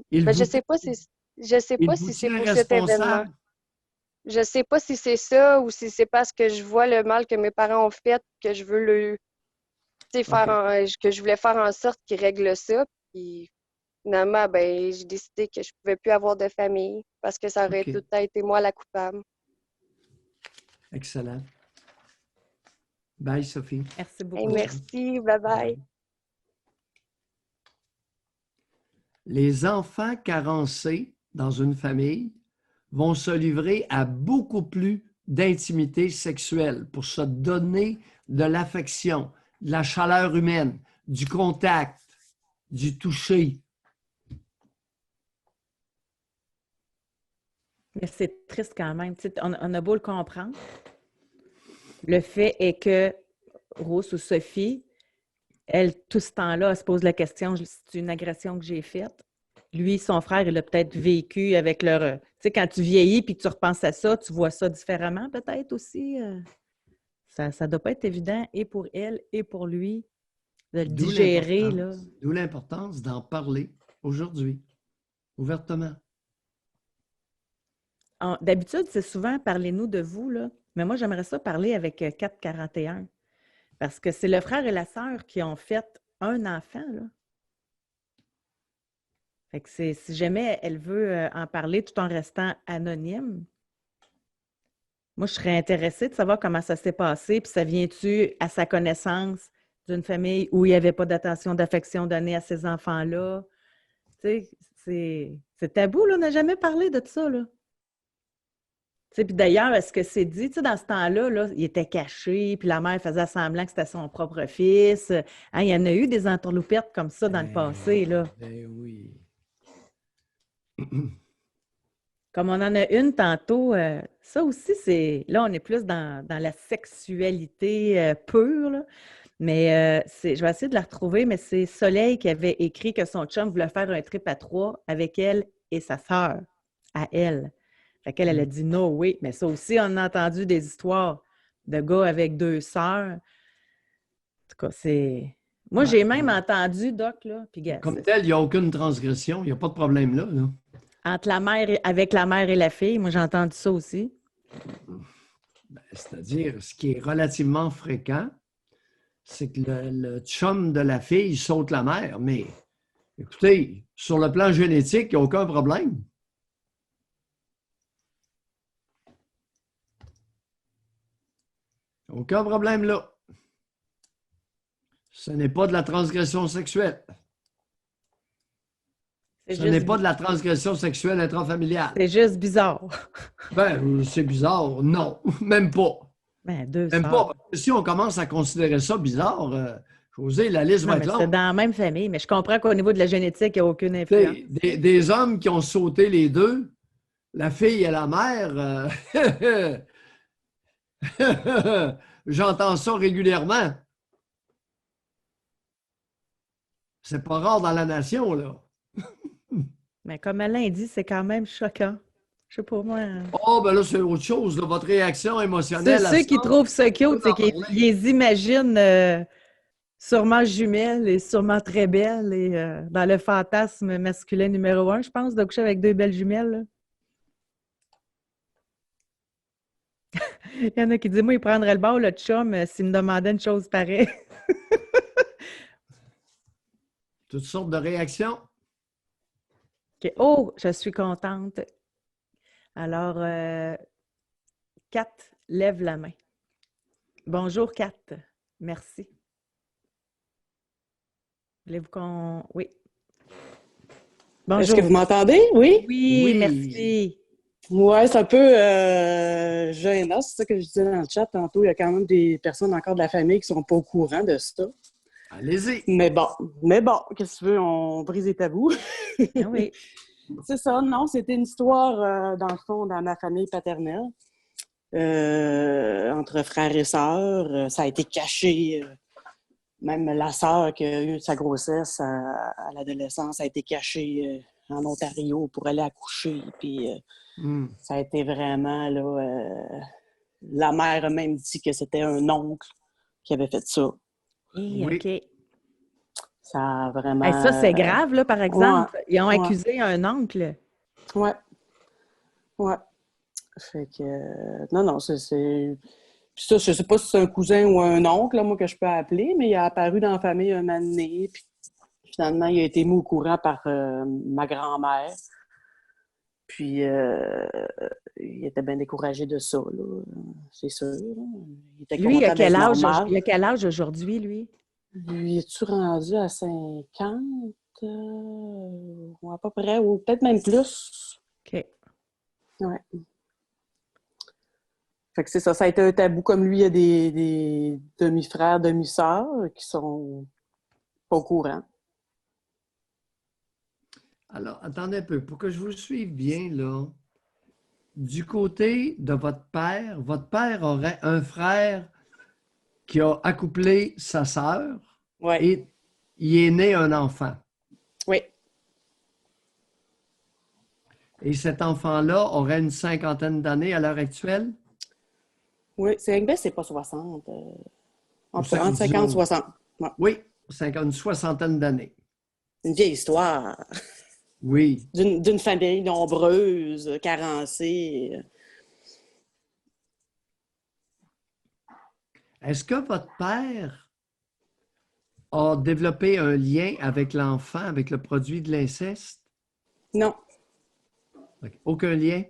il Ben, vous, je sais il pas vous si c'est tient pour cet événement. responsable. Je sais pas si c'est ça ou si c'est parce que je vois le mal que mes parents ont fait que je veux tu sais, OK. que je voulais faire en sorte qu'ils règlent ça. Puis finalement, ben, j'ai décidé que je pouvais plus avoir de famille parce que ça aurait OK. tout le temps été moi la coupable. Excellent. Bye, Sophie. Merci Hey, beaucoup. merci, bye bye. Les enfants carencés dans une famille vont se livrer à beaucoup plus d'intimité sexuelle pour se donner de l'affection, de la chaleur humaine, du contact, du toucher. Mais c'est triste quand même. Tu sais, on a beau le comprendre. Le fait est que Rose ou Sophie, elle, tout ce temps-là, elle se pose la question, c'est une agression que j'ai faite. Lui, son frère, il a peut-être vécu avec leur... Tu sais, quand tu vieillis puis que tu repenses à ça, tu vois ça différemment peut-être aussi. Ça ne doit pas être évident et pour elle et pour lui de le digérer, là. D'où l'importance d'en parler aujourd'hui, ouvertement. D'habitude, c'est souvent parlez-nous de vous, là. Mais moi, j'aimerais ça parler avec 441 parce que c'est le frère et la sœur qui ont fait un enfant, là. Fait que si jamais elle veut en parler tout en restant anonyme, moi, je serais intéressée de savoir comment ça s'est passé, puis ça vient-tu à sa connaissance d'une famille où il n'y avait pas d'attention, d'affection donnée à ces enfants-là? Tu sais, c'est tabou, là, on n'a jamais parlé de ça, là. Tu sais, puis d'ailleurs, est-ce que c'est dit, tu sais, dans ce temps-là, là, il était caché, puis la mère faisait semblant que c'était son propre fils. Hein, il y en a eu des entourloupettes comme ça dans le passé, là. Ben oui. Comme on en a une tantôt, ça aussi, c'est... Là, on est plus dans la sexualité pure, là. Mais je vais essayer de la retrouver, mais c'est Soleil qui avait écrit que son chum voulait faire un trip à 3 avec elle et sa sœur, à elle. Fait qu'elle, elle a dit no, oui. Mais ça aussi, on a entendu des histoires de gars avec 2 sœurs. En tout cas, c'est... Moi, j'ai même entendu, Doc, là, puis gars, Comme tel, il n'y a aucune transgression, il n'y a pas de problème là. entre la mère avec la mère et la fille, moi, j'ai entendu ça aussi. C'est-à-dire, ce qui est relativement fréquent, c'est que le chum de la fille saute la mère. Mais écoutez, sur le plan génétique, il n'y a aucun problème. Aucun problème là. Ce n'est pas de la transgression sexuelle. Ce n'est pas de la transgression sexuelle intrafamiliale. C'est juste bizarre. Ben, c'est bizarre. Non, même pas. Ben, deux Même sœurs. pas. Si on commence à considérer ça bizarre, José, la liste Non, va mais être c'est longue. dans la même famille, mais je comprends qu'au niveau de la génétique, il n'y a aucune influence. Des hommes qui ont sauté les deux, la fille et la mère, j'entends ça régulièrement. C'est pas rare dans la nation, là. Mais comme Alain dit, c'est quand même choquant. Je sais pas, moi. Oh, ben là, c'est autre chose, là. Votre réaction émotionnelle. Ceux qui trouvent ça cute, c'est qu'ils parler. les imaginent sûrement jumelles et sûrement très belles et dans le fantasme masculin numéro 1, je pense, de coucher avec deux belles jumelles. Là. Il y en a qui disent, moi, il prendrait le bord, le chum, s'il me demandait une chose pareille. Toutes sortes de réactions. OK. Oh, je suis contente. Alors, Kat, lève la main. Bonjour, Kat. Merci. Voulez-vous qu'on... Oui. Bonjour. Est-ce que vous m'entendez? Oui? Oui, Oui. merci. Ouais, c'est un peu gênant, c'est ça que je disais dans le chat tantôt. Il y a quand même des personnes encore de la famille qui sont pas au courant de ça. Allez-y. Mais bon, qu'est-ce que tu veux, on brise les tabous. Ah oui. C'est ça, non, c'était une histoire, dans le fond, dans ma famille paternelle, entre frères et sœurs. Ça a été caché. Même la sœur qui a eu sa grossesse à l'adolescence a été cachée en Ontario pour aller accoucher. Puis ça a été vraiment, là, la mère a même dit que c'était un oncle qui avait fait ça. Oui, Oui. OK. Ça a vraiment... Hey, ça, c'est grave, là, par exemple. ouais, Ils ont ouais. accusé un oncle. Ouais. Ouais. Fait que... non, c'est... Puis ça, je sais pas si c'est un cousin ou un oncle, là, moi, que je peux appeler, mais il a apparu dans la famille un moment donné, puis finalement, il a été mis au courant par ma grand-mère. Puis, il était bien découragé de ça, là, c'est sûr. Là. Il était Lui, il a content quel d'être âge? normal. Il a quel âge aujourd'hui, lui? Lui, es-tu rendu à 50? Ou à peu près, ou peut-être même plus. OK. Ouais. Fait que c'est ça, ça a été un tabou. Comme lui, il y a des demi-frères, demi-sœurs qui sont pas au courant. Alors, attendez un peu. Pour que je vous suive bien, là, du côté de votre père aurait un frère qui a accouplé sa sœur Ouais. et il est né un enfant. Oui. Et cet enfant-là aurait une cinquantaine d'années à l'heure actuelle? Oui, c'est pas 60. Entre 50, 50 et 60. Ouais. Oui, une soixantaine d'années. Une vieille histoire Oui. d'une famille nombreuse, carencée. Est-ce que votre père a développé un lien avec l'enfant, avec le produit de l'inceste? Non. Aucun lien?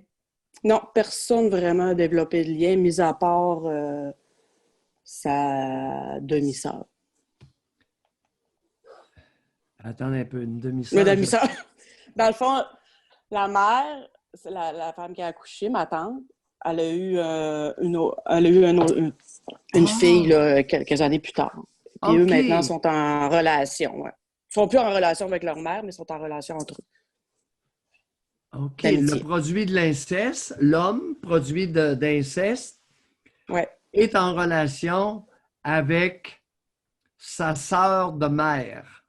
Non, personne vraiment a développé de lien, mis à part sa demi-sœur. Attendez un peu, une demi-sœur. Ma demi-sœur. Dans le fond, la mère, c'est la femme qui a accouché, ma tante, elle a eu une fille là, quelques années plus tard. Puis eux, maintenant, sont en relation. Ouais. Ils ne sont plus en relation avec leur mère, mais sont en relation entre eux. OK. D'amitié. Le produit de l'inceste, l'homme, produit d'inceste, Ouais. est en relation avec sa sœur de mère,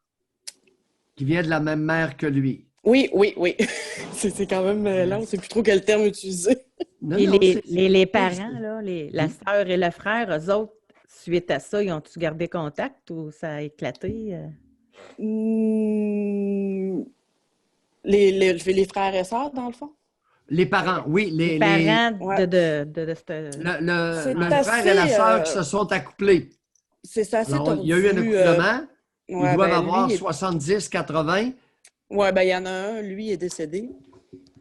qui vient de la même mère que lui. Oui. C'est quand même là, on ne sait plus trop quel terme utiliser. Non, Et non, les parents, là, la sœur et le frère, eux autres, suite à ça, ils ont-tu gardé contact ou ça a éclaté? Les frères et sœurs, dans le fond? Les parents, oui. Les parents Ouais. de cette... Le C'est frère et la sœur qui se sont accouplés. C'est assez Alors, tordu. il y a eu un accouplement. Ils Ouais, doivent ben, avoir lui, 70, 80. ouais, ben, il y en a un, lui est décédé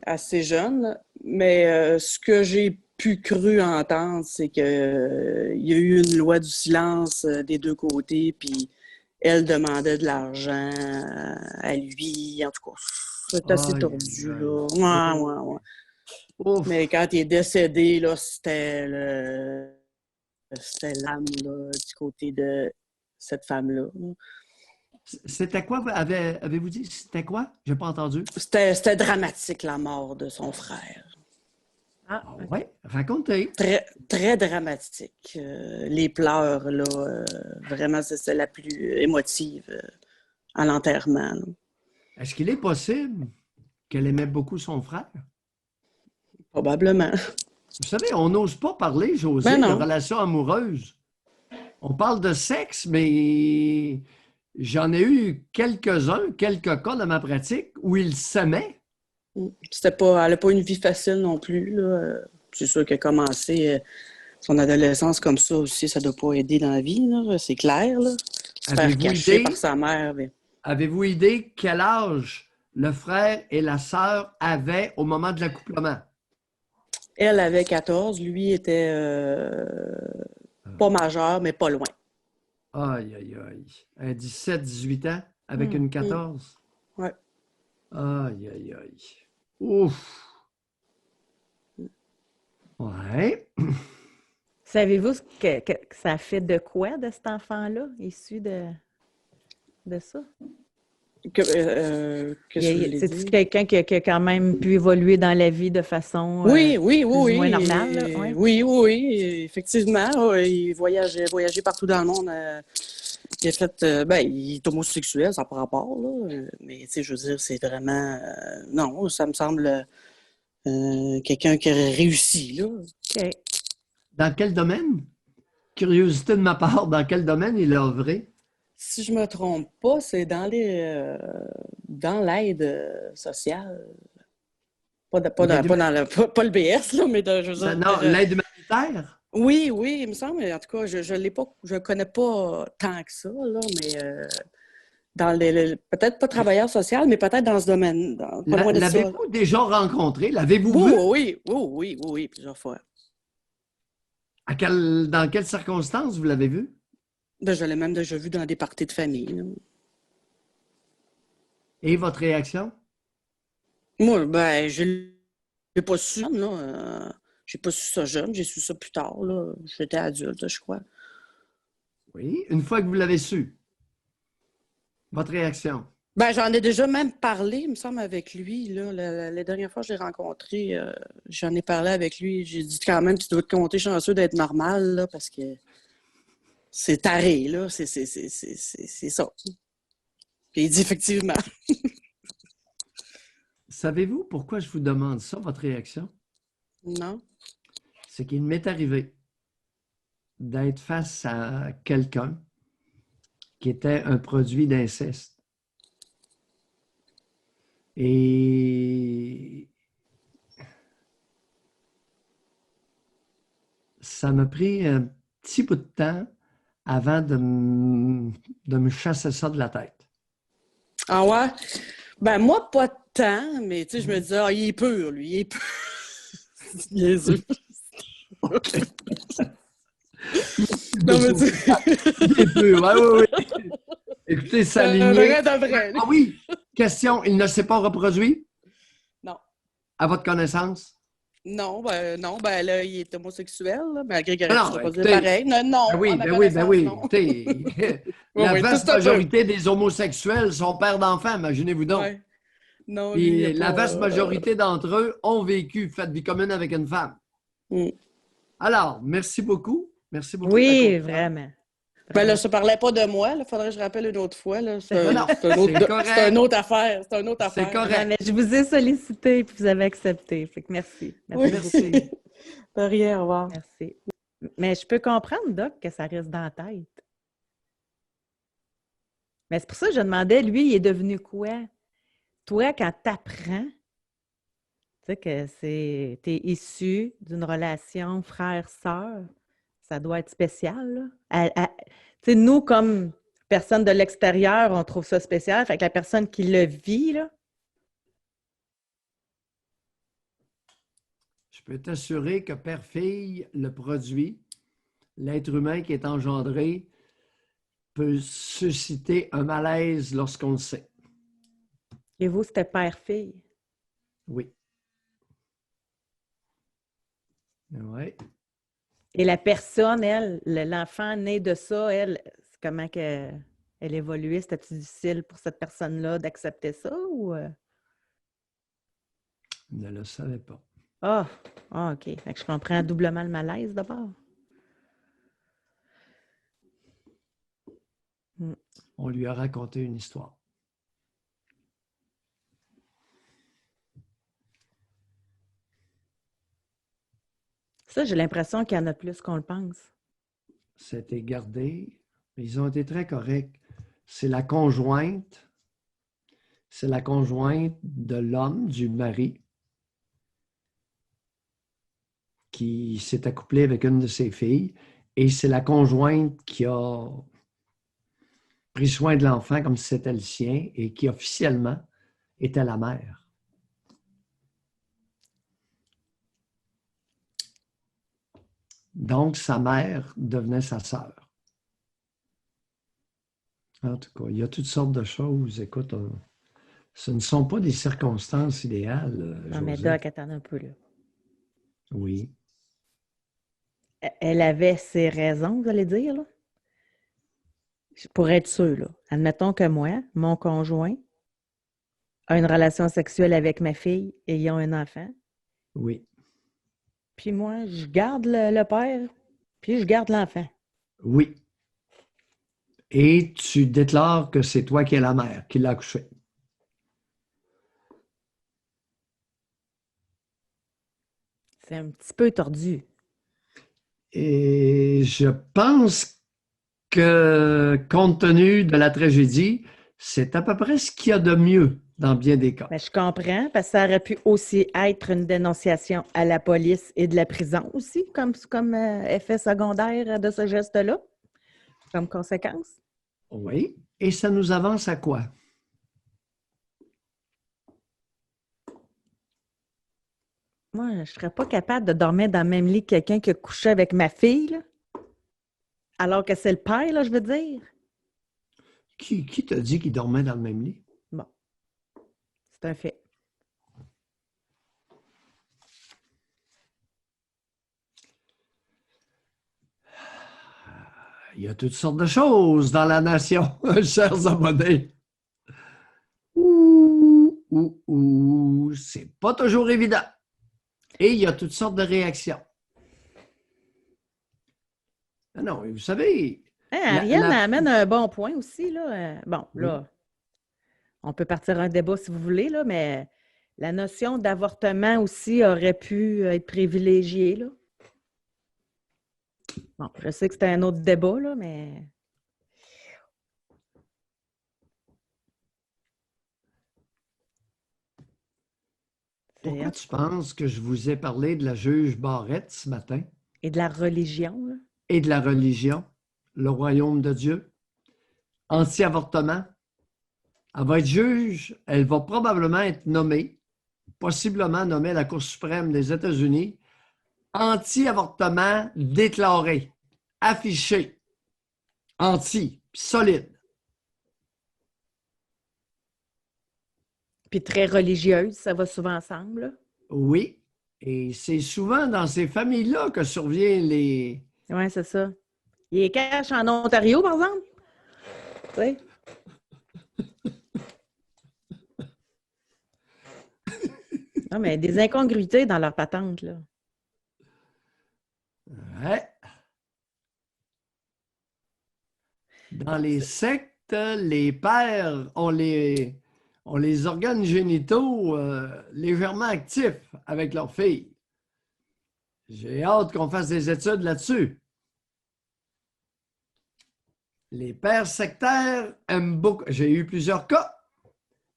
assez jeune, mais ce que j'ai pu cru entendre, c'est que il y a eu une loi du silence des deux côtés, puis elle demandait de l'argent à lui. En tout cas, c'est assez Aïe, tordu, aïe, là. aïe. Ouais, ouais, ouais. Mais Ouf. quand il est décédé, là, c'était l'âme, là, du côté de cette femme-là. C'était quoi? Avez-vous dit c'était quoi? J'ai pas entendu. C'était dramatique, la mort de son frère. Ah, Ah OK. ouais, racontez. Très, très dramatique. Les pleurs, là, vraiment, c'est la plus émotive à l'enterrement, là. Est-ce qu'il est possible qu'elle aimait beaucoup son frère? Probablement. Vous savez, on n'ose pas parler, Ben José, de non. relations amoureuses. On parle de sexe, mais j'en ai eu quelques-uns, quelques cas dans ma pratique où ils s'aimaient. Elle n'a pas une vie facile non plus, là. C'est sûr qu'elle a commencé son adolescence comme ça aussi, ça ne doit pas aider dans la vie, là. C'est clair, là. Se faire Avez-vous cacher par idée, sa mère. Mais... avez-vous idée quel âge le frère et la sœur avaient au moment de l'accouplement? Elle avait 14, lui était pas majeur, mais pas loin. Aïe, aïe, aïe. Un 17, 18 ans avec Hmm. une 14. Ouais. Aïe, aïe, aïe. Ouf. Ouais. Savez-vous que ça fait de quoi de cet enfant-là, issu de ça? Qu'est-ce que vous voulez C'est-tu dire? quelqu'un qui a quand même pu évoluer dans la vie de façon Oui, plus ou moins oui. normale, là? Ouais. Oui, effectivement. Il voyageait partout dans le monde. Il a fait, il est homosexuel, ça n'a pas rapport, là. Mais, tu sais, je veux dire, c'est vraiment, non, ça me semble quelqu'un qui aurait réussi, là. OK. Dans quel domaine? Curiosité de ma part, dans quel domaine il a œuvré? Si je me trompe pas, c'est dans l'aide sociale. L'aide Pas le BS, là, mais je veux Non, dire, l'aide humanitaire? oui, il me semble. En tout cas, je l'ai pas, je connais pas tant que ça, là, mais dans peut-être pas travailleur social, mais peut-être dans ce domaine, pas loin de ça. L'avez-vous déjà rencontré? L'avez-vous Oui, vu? oui, plusieurs fois. Dans quelles circonstances vous l'avez vu? Ben, je l'ai même déjà vu dans des parties de famille, là. Et votre réaction? Moi, ben, je l'ai pas su jeune, là. J'ai pas su ça jeune, j'ai su ça plus tard, là. J'étais adulte, je crois. Oui. Une fois que vous l'avez su, votre réaction? Ben, j'en ai déjà même parlé, il me semble, avec lui, là. La dernière fois que je l'ai rencontré, j'en ai parlé avec lui. J'ai dit quand même, tu dois te compter chanceux d'être normal, là, parce que c'est taré, là. C'est ça. Puis il dit effectivement. Savez-vous pourquoi je vous demande ça, votre réaction? Non? C'est qu'il m'est arrivé d'être face à quelqu'un qui était un produit d'inceste. Et ça m'a pris un petit bout de temps avant de me chasser ça de la tête. Ah ouais? Ben, moi, pas tant, mais tu sais, je me disais, il est pur, lui, il est pur. Jésus. Non, mais tu Il est pur, oui. Écoutez, s'aligner. vrai. Ah oui, question, il ne s'est pas reproduit? Non. À votre connaissance? Non, là, il est homosexuel, là, malgré qu'il Non, aurait pu se reproduire écoutez, pareil. Non, Ben oui, à ma ben oui, ben connaissance, oui. non. Écoutez, Oui, la oui, vaste tout un peu. majorité des homosexuels sont pères d'enfants, imaginez-vous donc. Ouais. Non, lui, il Puis est la pas... vaste majorité d'entre eux ont vécu, fait vie commune avec une femme. Alors, merci beaucoup. Merci beaucoup. de la Oui, conférence. vraiment. Ben là, je ne parlais pas de moi. Il faudrait que je rappelle une autre fois. Là. Non, non, C'est c'est correct. une autre affaire. C'est une autre C'est affaire. correct. Non, mais je vous ai sollicité et vous avez accepté. Fait que merci. Oui. Merci. De rien, au revoir. Merci. Mais je peux comprendre, Doc, que ça reste dans la tête. Mais c'est pour ça que je demandais, lui, il est devenu quoi? Toi, quand t'apprends, tu sais que t'es issu d'une relation frère-sœur, ça doit être spécial, là. Tu sais, nous, comme personne de l'extérieur, on trouve ça spécial. Fait que la personne qui le vit, là, Je peux t'assurer que père-fille, le produit, l'être humain qui est engendré, peut susciter un malaise lorsqu'on le sait. et vous, c'était père-fille. Oui. Oui. Et la personne, elle, l'enfant né de ça, elle, comment qu'elle évoluait? C'était-tu difficile pour cette personne-là d'accepter ça ou... Ne le savait pas. Ah, OK. Fait que je comprends doublement le malaise d'abord. On lui a raconté une histoire. Ça, j'ai l'impression qu'il y en a plus qu'on le pense. C'était gardé. Ils ont été très corrects. C'est la conjointe de l'homme, du mari, qui s'est accouplé avec une de ses filles. Et c'est la conjointe qui a pris soin de l'enfant comme si c'était le sien et qui officiellement était la mère. Donc, sa mère devenait sa sœur. En tout cas, il y a toutes sortes de choses. Écoute, ce ne sont pas des circonstances idéales, Non, mais Joseph. Doc, attends un peu, là. Oui. Elle avait ses raisons, vous allez dire, là? Pour être sûr, là. Admettons que moi, mon conjoint, a une relation sexuelle avec ma fille et ils ont un enfant. Oui. Puis moi, je garde le père, puis je garde l'enfant. Oui. Et tu déclares que c'est toi qui es la mère, qui l'a accouché. C'est un petit peu tordu. Et je pense que, compte tenu de la tragédie, c'est à peu près ce qu'il y a de mieux dans bien des cas. Ben, je comprends, parce que ça aurait pu aussi être une dénonciation à la police et de la prison aussi, comme effet secondaire de ce geste-là, comme conséquence. Oui. Et ça nous avance à quoi? Moi, je ne serais pas capable de dormir dans le même lit que quelqu'un qui a couché avec ma fille, là, alors que c'est le père, là, je veux dire. Qui t'a dit qu'il dormait dans le même lit? Bon, c'est un fait. Il y a toutes sortes de choses dans la nation, chers abonnés. Ouh, c'est pas toujours évident. Et il y a toutes sortes de réactions. Non, vous savez... Hein, Ariane amène un bon point aussi, là. Bon, Oui. là, on peut partir un débat si vous voulez, là, mais la notion d'avortement aussi aurait pu être privilégiée, là. Bon, je sais que c'était un autre débat, là, mais... Pourquoi tu penses que je vous ai parlé de la juge Barrette ce matin? Et de la religion, là. Et de la religion, le royaume de Dieu, anti-avortement. Elle va être juge, elle va probablement être nommée, possiblement nommée à la Cour suprême des États-Unis, anti-avortement déclaré, affiché, anti, solide. Puis très religieuse, ça va souvent ensemble, là. Oui, et c'est souvent dans ces familles-là que surviennent les... Oui, c'est ça. Il est cash en Ontario, par exemple. Tu sais? Non, mais des incongruités dans leur patente, là. Ouais. Dans les sectes, les pères ont les organes génitaux légèrement actifs avec leurs filles. J'ai hâte qu'on fasse des études là-dessus. Les pères sectaires aiment beaucoup, j'ai eu plusieurs cas,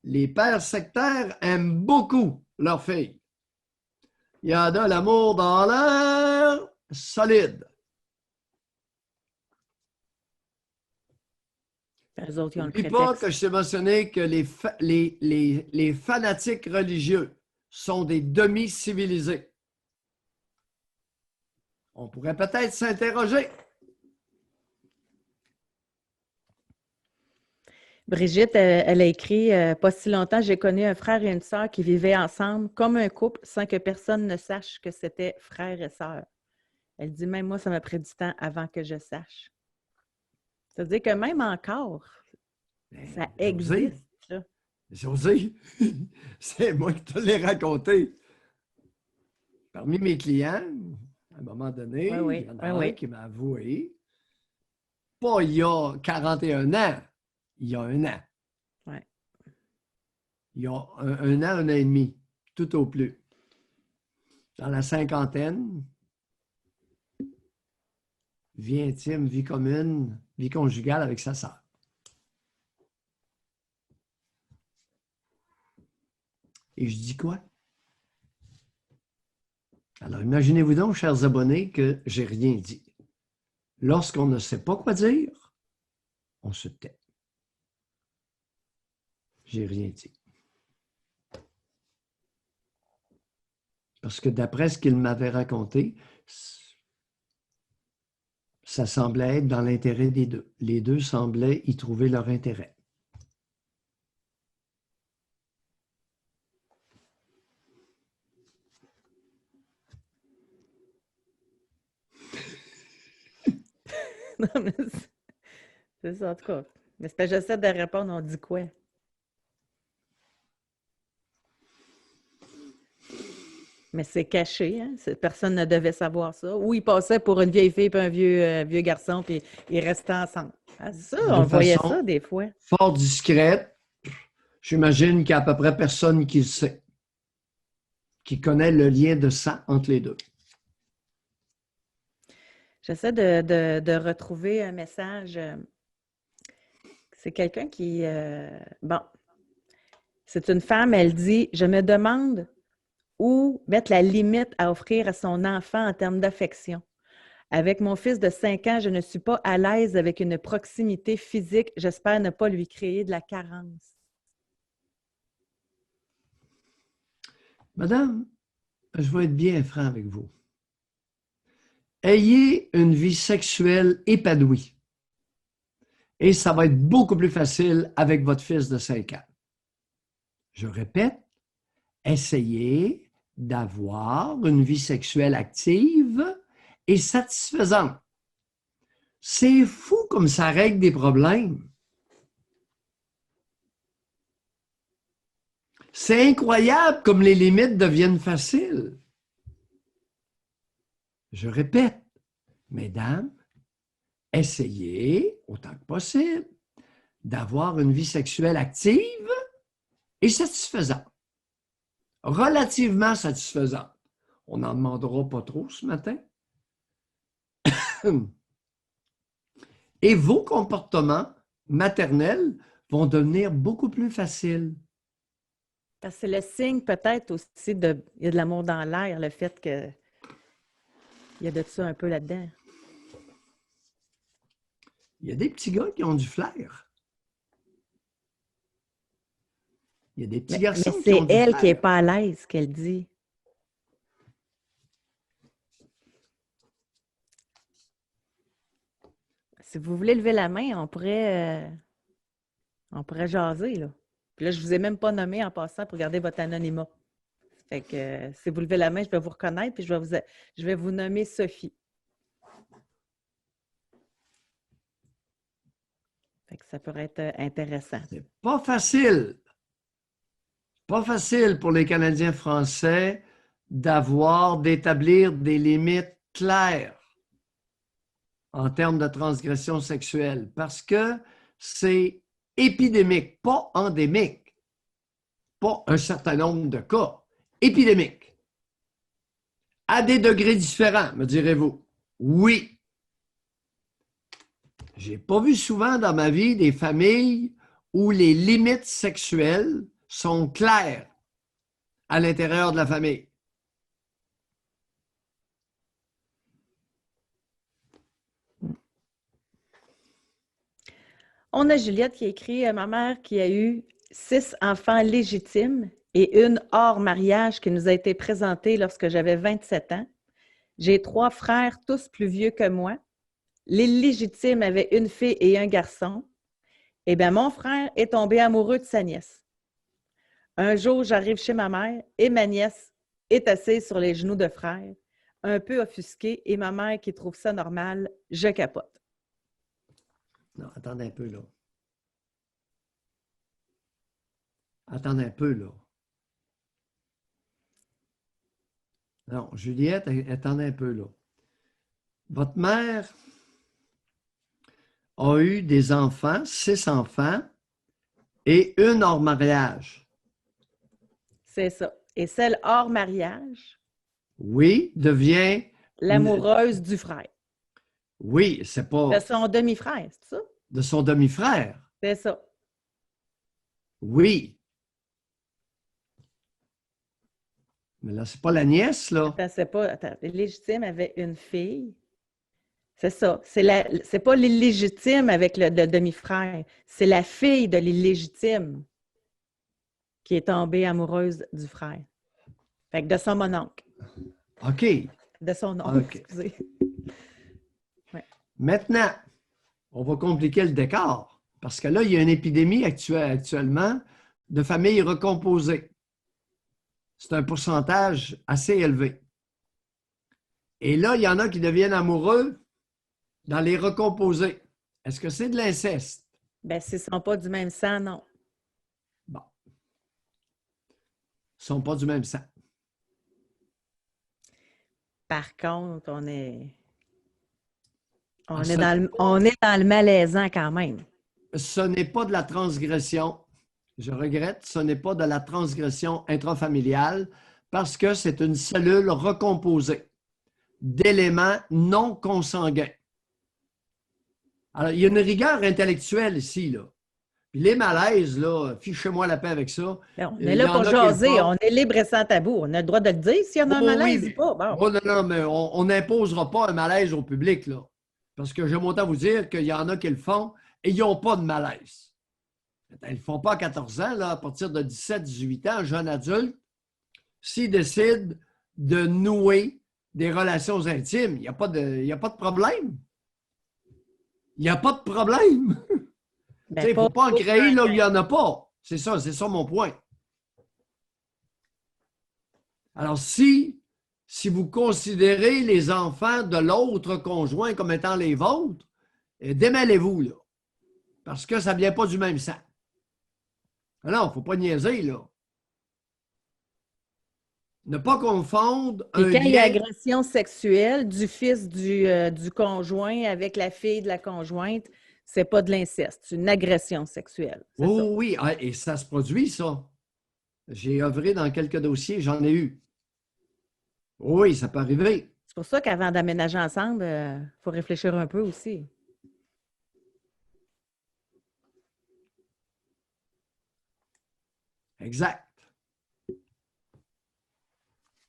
les pères sectaires aiment beaucoup leurs filles. Il y a de l'amour dans l'air solide. Eux autres, ils ont le N'oublie pas prétexte. que je t'ai mentionné que les fanatiques religieux sont des demi-civilisés. On pourrait peut-être s'interroger. Brigitte, elle a écrit pas si longtemps, j'ai connu un frère et une sœur qui vivaient ensemble comme un couple sans que personne ne sache que c'était frère et sœur. Elle dit, même moi, ça m'a pris du temps avant que je sache. Ça veut dire que même encore, ça José, existe. Là. José, c'est moi qui te l'ai raconté. Parmi mes clients, à un moment donné, Oui, il y en a oui, un oui. qui m'a avoué, pas il y a 41 ans, il y a un an. Ouais. Il y a un an, un an et demi, tout au plus. Dans la cinquantaine, vie intime, vie commune, vie conjugale avec sa sœur. Et je dis quoi? Alors, imaginez-vous donc, chers abonnés, que j'ai rien dit. Lorsqu'on ne sait pas quoi dire, on se tait. J'ai rien dit. Parce que d'après ce qu'il m'avait raconté, ça semblait être dans l'intérêt des deux. Les deux semblaient y trouver leur intérêt. Non, mais c'est ça, en tout cas. Mais c'est parce que j'essaie de répondre, on dit quoi? Mais c'est caché, hein? Personne ne devait savoir ça. Ou ils passaient pour une vieille fille et un vieux garçon, puis ils restaient ensemble. Ah, c'est ça, De on voyait façon ça des fois. fort discrète, j'imagine qu'il n'y a à peu près personne qui le sait, qui connaît le lien de sang entre les deux. J'essaie de retrouver un message. C'est quelqu'un qui... bon, c'est une femme, elle dit, je me demande où mettre la limite à offrir à son enfant en termes d'affection. Avec mon fils de 5 ans, je ne suis pas à l'aise avec une proximité physique. J'espère ne pas lui créer de la carence. Madame, je vais être bien franc avec vous. Ayez une vie sexuelle épanouie. Et ça va être beaucoup plus facile avec votre fils de 5 ans. Je répète, essayez d'avoir une vie sexuelle active et satisfaisante. C'est fou comme ça règle des problèmes. C'est incroyable comme les limites deviennent faciles. Je répète, mesdames, essayez autant que possible d'avoir une vie sexuelle active et satisfaisante. Relativement satisfaisante. On n'en demandera pas trop ce matin. Et vos comportements maternels vont devenir beaucoup plus faciles. Parce que c'est le signe peut-être aussi de... Il y a de l'amour dans l'air, le fait que il y a de ça un peu là-dedans. Il y a des petits gars qui ont du flair. Il y a des petits Mais garçons qui c'est ont du elle qui n'est flair. pas à l'aise qu'elle dit. Si vous voulez lever la main, on pourrait jaser, là. Puis là, je ne vous ai même pas nommé en passant pour garder votre anonymat. Fait que si vous levez la main, je vais vous reconnaître, puis je vais vous nommer Sophie. Fait que ça pourrait être intéressant. C'est pas facile. Pas facile pour les Canadiens français d'établir des limites claires en termes de transgression sexuelle parce que c'est épidémique, pas endémique, pas un certain nombre de cas, épidémique. À des degrés différents, me direz-vous. Oui. J'ai pas vu souvent dans ma vie des familles où les limites sexuelles sont claires à l'intérieur de la famille. On a Juliette qui a écrit ma mère qui a eu 6 enfants légitimes et une hors mariage qui nous a été présentée lorsque j'avais 27 ans. J'ai 3 frères, tous plus vieux que moi. L'illégitime avait une fille et un garçon. Eh bien, mon frère est tombé amoureux de sa nièce. Un jour, j'arrive chez ma mère et ma nièce est assise sur les genoux de frère, un peu offusquée, et ma mère qui trouve ça normal, je capote. Non, attendez un peu, là. Attendez un peu, là. Non, Juliette, attendez un peu, là. Votre mère a eu des enfants, 6 enfants, et une hors mariage. C'est ça. Et celle hors mariage, Oui, devient... l'amoureuse du frère. Oui, c'est pas De son demi-frère, c'est ça? de son demi-frère. C'est ça. Oui. Mais là, c'est pas la nièce, là. Attends, c'est pas... Attends, l'illégitime avait une fille. C'est ça. C'est pas l'illégitime avec le demi-frère. C'est la fille de l'illégitime qui est tombée amoureuse du frère. Fait que de son mononcle. OK. De son oncle, OK. excusez. Maintenant, on va compliquer le décor. Parce que là, il y a une épidémie actuellement de familles recomposées. C'est un pourcentage assez élevé. Et là, il y en a qui deviennent amoureux dans les recomposés. Est-ce que c'est de l'inceste? Bien, s'ils ne sont pas du même sang, non. Bon. Ils ne sont pas du même sang. Par contre, on est dans le malaisant quand même. Ce n'est pas de la transgression. Je regrette, ce n'est pas de la transgression intrafamiliale parce que c'est une cellule recomposée d'éléments non consanguins. Alors, il y a une rigueur intellectuelle ici, là. Puis les malaises, là, fichez-moi la paix avec ça. Là, on est là pour jaser, on est libre et sans tabou. On a le droit de le dire s'il y en a un malaise ou pas. Bon. Oh, non, mais on n'imposera pas un malaise au public, là. Parce que j'aime autant vous dire qu'il y en a qui le font et ils n'ont pas de malaise. Ils ne le font pas à 14 ans, là, à partir de 17-18 ans, un jeune adulte, s'ils décident de nouer des relations intimes, il n'y a pas de problème. Il n'y a pas de problème. Il ne faut pas en créer là où il n'y en a pas. C'est ça mon point. Alors, si vous considérez les enfants de l'autre conjoint comme étant les vôtres, démêlez-vous, là. Parce que ça ne vient pas du même sang. Non, il ne faut pas niaiser, là. Ne pas confondre un Et quand il y a lien... agression sexuelle du fils du conjoint avec la fille de la conjointe, c'est pas de l'inceste, c'est une agression sexuelle. Oh, oui, et ça se produit, ça. J'ai œuvré dans quelques dossiers, j'en ai eu. Oui, ça peut arriver. C'est pour ça qu'avant d'aménager ensemble, il faut réfléchir un peu aussi. Exact.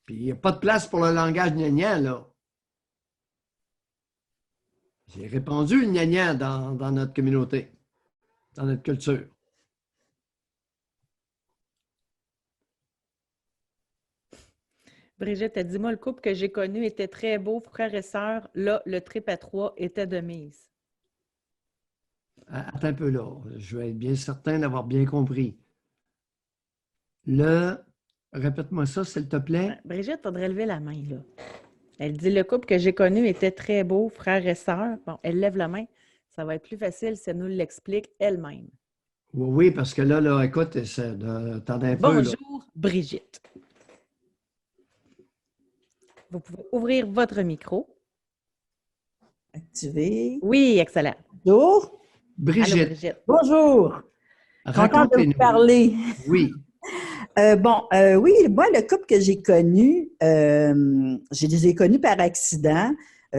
Puis il n'y a pas de place pour le langage gnagnan, là. J'ai répandu le gnagnan dans notre communauté, dans notre culture. Brigitte a dit, moi, le couple que j'ai connu était très beau, frère et sœur. Là, le trip à 3 était de mise. Attends un peu, là. Je vais être bien certain d'avoir bien compris. Répète-moi ça, s'il te plaît. Brigitte, il faudrait lever la main, là. Elle dit, le couple que j'ai connu était très beau, frère et sœur. Bon, elle lève la main. Ça va être plus facile si elle nous l'explique elle-même. Oui, parce que là, écoute, attendez un peu. Bonjour, Brigitte. Vous pouvez ouvrir votre micro. Activé. Oui, excellent. Bonjour. Brigitte. Allô, Brigitte. Bonjour. Contente de vous Racontez-nous. parler. Oui. Oui, moi, le couple que j'ai connu, je les ai connus par accident.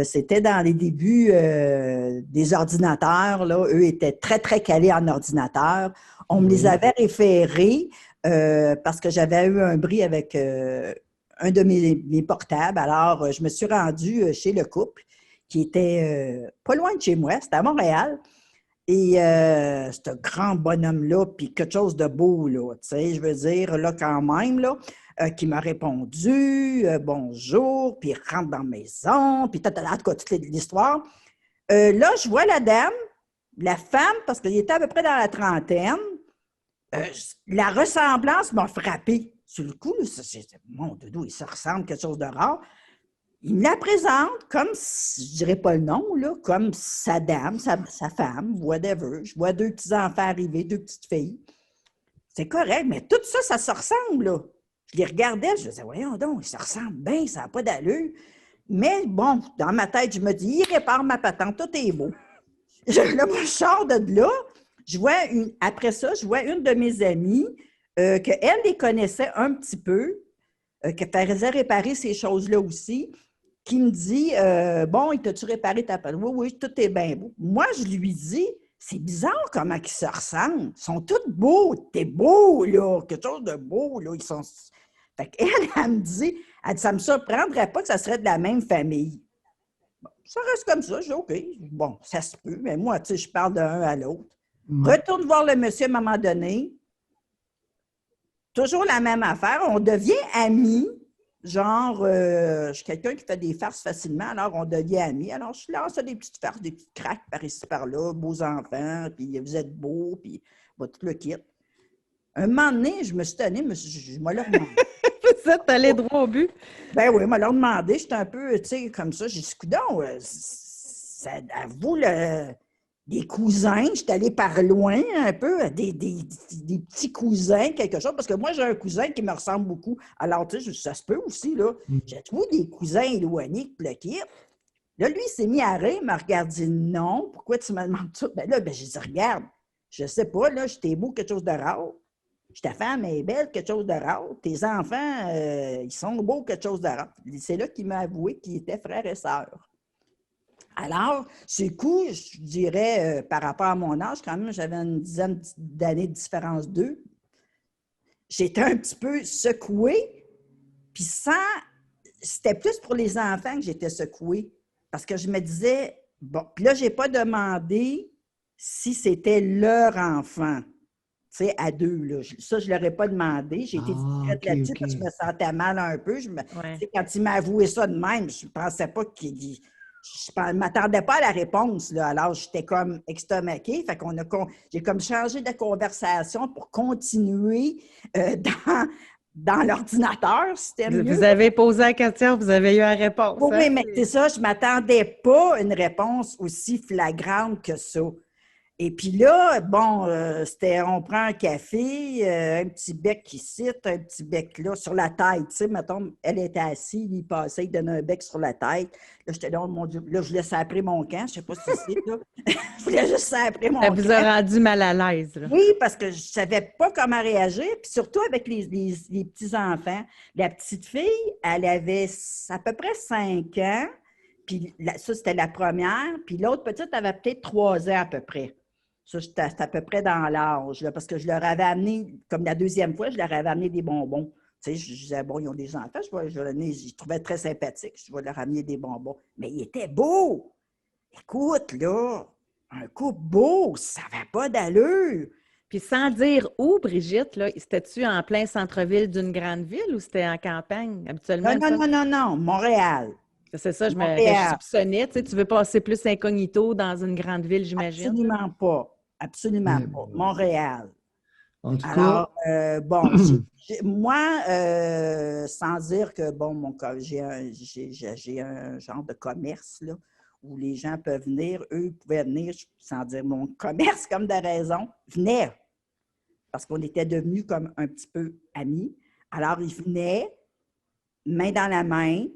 C'était dans les débuts des ordinateurs. Là. Eux étaient très, très calés en ordinateur. On me les avait référés parce que j'avais eu un bris avec un de mes portables. Alors, je me suis rendue chez le couple qui était pas loin de chez moi. C'était à Montréal. Et ce grand bonhomme-là, puis quelque chose de beau, là, tu sais, je veux dire, là, quand même, là, qui m'a répondu bonjour, puis il rentre dans la maison, puis en tout cas, toute l'histoire. Là, je vois la dame, la femme, parce qu'il était à peu près dans la trentaine. La ressemblance m'a frappée. Sur le coup, là, mon doudou, il se ressemble quelque chose de rare. Il me la présente comme, je dirais pas le nom, là, comme sa dame, sa femme, whatever. Je vois 2 petits-enfants arriver, 2 petites filles. C'est correct, mais tout ça, ça se ressemble, là. Je les regardais, je me disais, voyons donc, ils se ressemblent bien, ça n'a pas d'allure. Mais bon, dans ma tête, je me dis, il répare ma patente, tout est beau. Là, je sors de là, après ça, je vois une de mes amies, qu'elle les connaissait un petit peu, qu'elle faisait réparer ces choses-là aussi, qui me dit, bon, il t'a-tu réparé ta patente? Oui, oui, tout est bien beau. Moi, je lui dis, c'est bizarre comment ils se ressemblent. Ils sont tous beaux. T'es beau, là. Quelque chose de beau, là. Ils sont... Fait qu'elle, elle me dit, ça me surprendrait pas que ça serait de la même famille. Bon, ça reste comme ça. Je dis, OK. Bon, ça se peut. Mais moi, tu sais, je parle d'un à l'autre. Retourne voir le monsieur à un moment donné. Toujours la même affaire. On devient amis. Genre, je suis quelqu'un qui fait des farces facilement, alors on devient amis. Alors, je lance des petites farces, des petites craques par ici, par-là, beaux enfants, puis vous êtes beaux, puis tout le kit. Un moment donné, je me suis tannée, je me l'ai demandé. C'est ça, t'allais droit au but. Ben oui, je me l'ai demandé, j'étais un peu, tu sais, comme ça. J'ai dit, coudonc, ça avoue des cousins, j'étais allée par loin un peu, des petits cousins, quelque chose, parce que moi, j'ai un cousin qui me ressemble beaucoup. Alors, tu sais, ça se peut aussi, là. J'ai trouvé des cousins éloignés qui le quittent. Là, lui, il s'est mis à rire, il m'a regardé, non, pourquoi tu me demandes ça? Ben là, j'ai dit, regarde, je sais pas, là, j'étais beau, quelque chose de rare. Ta femme est belle, quelque chose de rare. Tes enfants, ils sont beaux, quelque chose de rare. C'est là qu'il m'a avoué qu'ils étaient frères et sœurs. Alors, ce coup, je dirais, par rapport à mon âge, quand même, j'avais une dizaine d'années de différence d'eux. J'étais un petit peu secouée, puis c'était plus pour les enfants que j'étais secouée, parce que je me disais, bon, puis là, je n'ai pas demandé si c'était leur enfant. Tu sais, à 2, là. Ça, je ne leur ai pas demandé. J'ai été discrète là-dessus parce que je me sentais mal un peu. Quand il m'a avoué ça de même, je ne pensais pas qu'il... Je ne m'attendais pas à la réponse, là. Alors, j'étais comme estomaquée. Fait j'ai comme changé de conversation pour continuer dans l'ordinateur, c'était mieux. Vous avez posé la question, vous avez eu la réponse. Oui, hein? mais c'est ça, je ne m'attendais pas à une réponse aussi flagrante que ça. Et puis là, bon, on prend un café, un petit bec ici, un petit bec là, sur la tête. Tu sais, mettons, elle était assise, il passait, il donnait un bec sur la tête. Là, j'étais là, mon Dieu, là, je laissais après mon camp, je ne sais pas si c'est là. Je voulais juste après mon camp. Ça vous a rendu mal à l'aise, là. Oui, parce que je ne savais pas comment réagir, puis surtout avec les petits-enfants. La petite fille, elle avait à peu près 5 ans, puis ça, c'était la première, puis l'autre petite avait peut-être 3 ans à peu près. Ça, c'était à peu près dans l'âge, là, parce que je leur avais amené, comme la deuxième fois, je leur avais amené des bonbons. Tu sais, je disais, bon, ils ont des enfants, je trouvais très sympathique, je vais leur amener des bonbons. Mais ils étaient beaux! Écoute, là, un couple beau, ça n'avait pas d'allure. Puis sans dire où, Brigitte, là, c'était-tu en plein centre-ville d'une grande ville ou c'était en campagne, habituellement? Non, Montréal. C'est ça, je soupçonnais. Tu sais, tu veux passer plus incognito dans une grande ville, j'imagine? Absolument pas. Absolument pas. Montréal. En tout cas... Alors, bon, moi, sans dire que, bon, j'ai un genre de commerce, là, où les gens peuvent venir, eux pouvaient venir, sans dire mon commerce comme de raison, venaient. Parce qu'on était devenus comme un petit peu amis. Alors, ils venaient, main dans la main,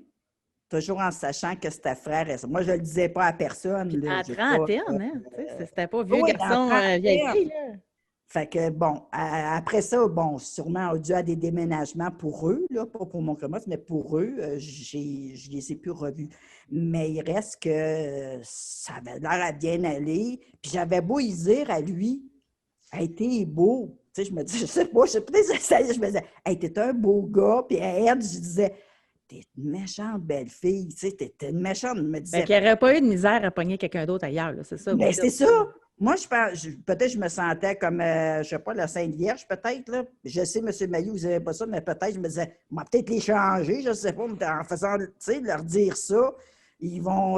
toujours en sachant que c'était frère et ça. Moi, je ne le disais pas à personne. Là, en trentaine, hein? C'était pas vieux oui, garçon, vieille fille, là. Fait que, bon, après ça, bon, sûrement, dû à des déménagements pour eux, là, pas pour mon commerce, mais pour eux, je les ai plus revus. Mais il reste que ça avait l'air à bien aller. Puis j'avais beau y dire à lui, « Hey, t'es beau! » Tu sais, je me dis, je sais pas, je me disais, « Hey, t'es un beau gars! » Puis à elle, je disais, t'es une méchante belle fille, tu sais, t'es une méchante, me disait. Fait qu'il n'y aurait pas eu de misère à pogner quelqu'un d'autre ailleurs, là, c'est ça? Mais c'est ça! Moi, je pense, peut-être je me sentais comme, je ne sais pas, la Sainte Vierge, peut-être, là. Je sais, M. Mailloux, vous n'avez pas ça, mais peut-être, je me disais, on va peut-être les changer, je ne sais pas, mais en faisant, tu sais, leur dire ça, ils vont,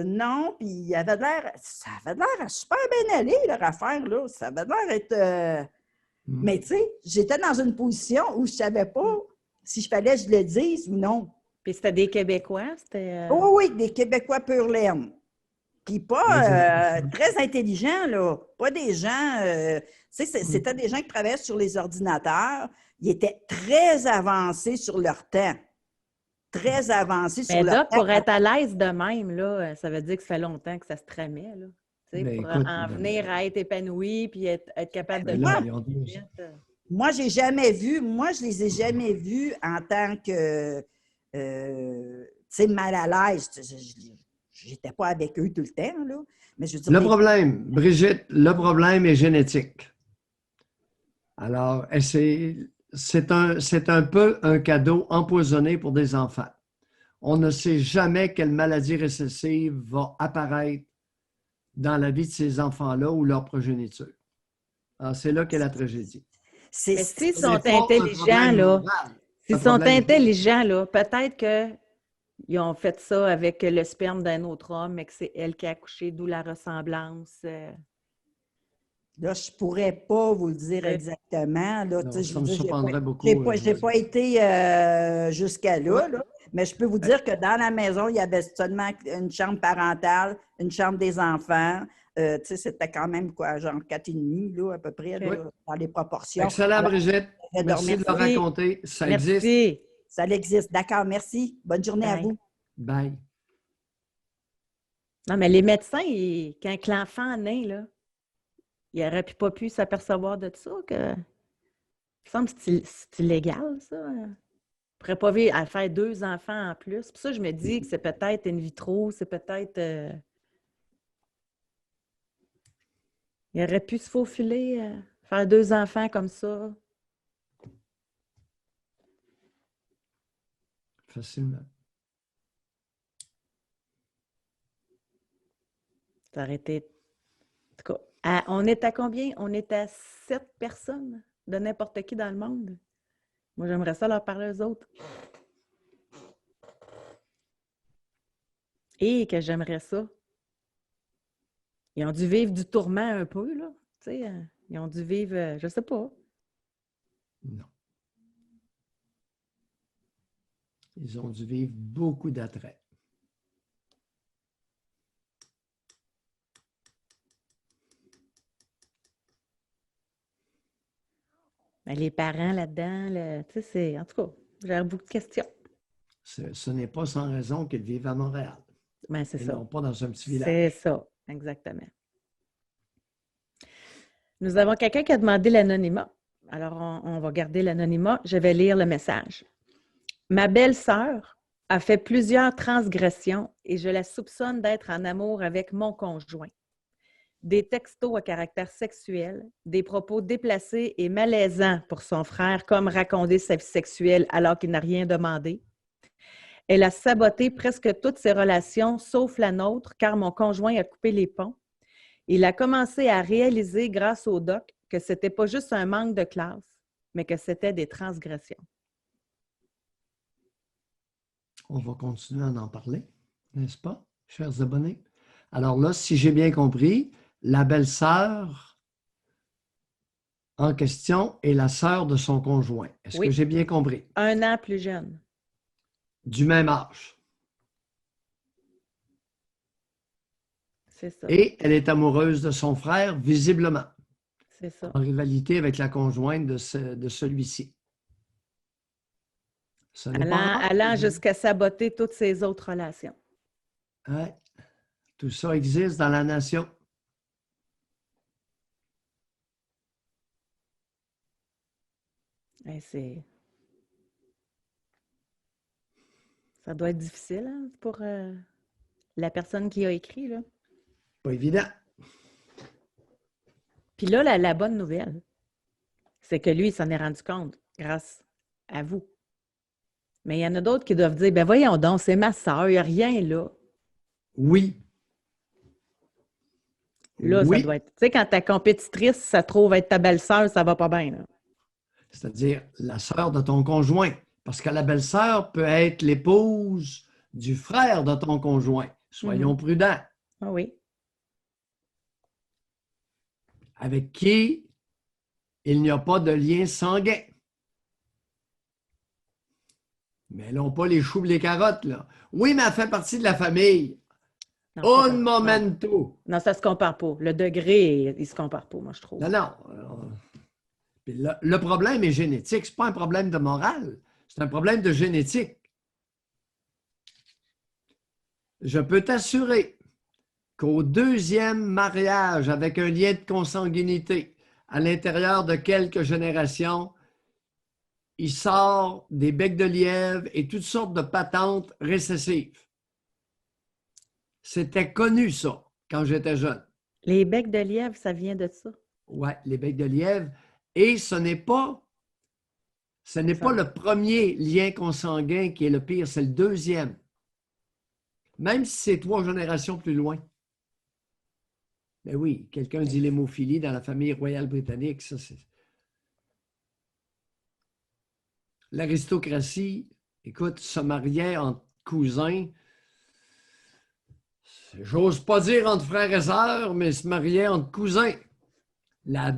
non, puis il avait l'air, ça avait l'air à super bien aller, leur affaire, là. Ça avait l'air être, mais tu sais, j'étais dans une position où je ne savais pas si je fallait que je le dise ou non. Puis c'était des Québécois, c'était... Oh oui, des Québécois pur laine. Puis pas très intelligents, là. Pas des gens. Tu sais, c'était des gens qui travaillaient sur les ordinateurs. Ils étaient très avancés sur leur temps. Très avancés sur Mais leur Doc, temps. pour être à l'aise de même, là, ça veut dire que ça fait longtemps que ça se tramait, là. Tu sais, Ben, pour écoute, en venir à être épanoui puis être capable de ben le là, faire. ils ont dit- Moi, je les ai jamais vus en tant que, tu sais, mal à l'aise. J'étais pas avec eux tout le temps, là. Mais je veux dire, Le problème, Brigitte, le problème est génétique. Alors, c'est un peu un cadeau empoisonné pour des enfants. On ne sait jamais quelle maladie récessive va apparaître dans la vie de ces enfants-là ou leur progéniture. Alors, c'est là qu'est la tragédie. Mais s'ils Ce sont n'est pas un intelligents, problème là, moral. s'ils Un sont problème intelligents, là, peut-être qu'ils ont fait ça avec le sperme d'un autre homme, mais que c'est elle qui a accouché, d'où la ressemblance. là, je ne pourrais pas vous le dire exactement. Là, Non, tu sais, je ça veux me dire, surprendrait beaucoup. j'ai pas été jusqu'à là, là, mais je peux vous dire que dans la maison, il y avait seulement une chambre parentale, une chambre des enfants. Tu sais, c'était quand même quoi, genre 4,5, là, à peu près, là, Oui. dans les proportions. Excellent, Alors, Brigitte. je te Merci de le remercie. raconter. Ça existe. Merci. Ça existe. D'accord, merci. Bonne journée à Bye. vous. Bye. Non, mais les médecins, quand l'enfant naît, là, il n'aurait pas pu s'apercevoir de ça, que... Il me semble que c'est illégal, ça. On ne pourrait pas vivre à faire 2 enfants en plus. Puis ça, je me dis que c'est peut-être in vitro, c'est peut-être... il aurait pu se faufiler, faire 2 enfants comme ça. Facilement. Ça aurait été... En tout cas, on est à combien? On est à 7 personnes de n'importe qui dans le monde. Moi, j'aimerais ça leur parler aux autres. Et que j'aimerais ça. Ils ont dû vivre du tourment un peu, là. Tu sais, ils ont dû vivre, je sais pas. Non. Ils ont dû vivre beaucoup d'attrait. Mais les parents là-dedans, tu sais, c'est... En tout cas, j'ai beaucoup de questions. Ce n'est pas sans raison qu'ils vivent à Montréal. Ben, c'est Ils ça. non pas dans un petit village. C'est ça, exactement. Nous avons quelqu'un qui a demandé l'anonymat. Alors, on va garder l'anonymat. Je vais lire le message. Ma belle-sœur a fait plusieurs transgressions et je la soupçonne d'être en amour avec mon conjoint. Des textos à caractère sexuel, des propos déplacés et malaisants pour son frère, comme raconter sa vie sexuelle alors qu'il n'a rien demandé. Elle a saboté presque toutes ses relations, sauf la nôtre, car mon conjoint a coupé les ponts. Il a commencé à réaliser, grâce au doc, que ce n'était pas juste un manque de classe, mais que c'était des transgressions. On va continuer à en parler, n'est-ce pas, chers abonnés? Alors là, si j'ai bien compris, la belle-sœur en question est la sœur de son conjoint. Est-ce Oui. que j'ai bien compris? 1 an plus jeune. Du même âge. C'est ça. Et elle est amoureuse de son frère, visiblement, C'est ça. en rivalité avec la conjointe de celui-ci. Ce n'est pas rare. Allant jusqu'à saboter toutes ses autres relations. Ouais. Tout ça existe dans la nation. Et ça doit être difficile, hein, pour la personne qui a écrit, là. Pas évident. Puis là, la bonne nouvelle, c'est que lui, il s'en est rendu compte grâce à vous. Mais il y en a d'autres qui doivent dire, ben voyons donc, c'est ma sœur, il n'y a rien là. Oui. Là, ça Oui, doit être. Tu sais, quand ta compétitrice, ça trouve être ta belle-sœur, ça va pas bien, là. c'est-à-dire la sœur de ton conjoint. Parce que la belle-sœur peut être l'épouse du frère de ton conjoint. Soyons Mhm. prudents. Ah oui. Avec qui il n'y a pas de lien sanguin. Mais elles n'ont pas les choux et les carottes, là. Oui, mais elle fait partie de la famille. Non, c'est pas Un pareil. Non. momento. Non, ça se compare pas. Le degré, il se compare pas, moi, je trouve. Non, non. Puis le problème est génétique. Ce n'est pas un problème de morale. C'est un problème de génétique. Je peux t'assurer qu'au deuxième mariage avec un lien de consanguinité, à l'intérieur de quelques générations, il sort des becs de lièvre et toutes sortes de patentes récessives. C'était connu, ça, quand j'étais jeune. Les becs de lièvre, ça vient de ça. Oui, les becs de lièvre. Et ce n'est pas le premier lien consanguin qui est le pire, c'est le deuxième. Même si c'est 3 générations plus loin. Mais oui, quelqu'un dit l'hémophilie dans la famille royale britannique, ça c'est... L'aristocratie, écoute, se mariait entre cousins. J'ose pas dire entre frères et sœurs, mais se mariait entre cousins. Le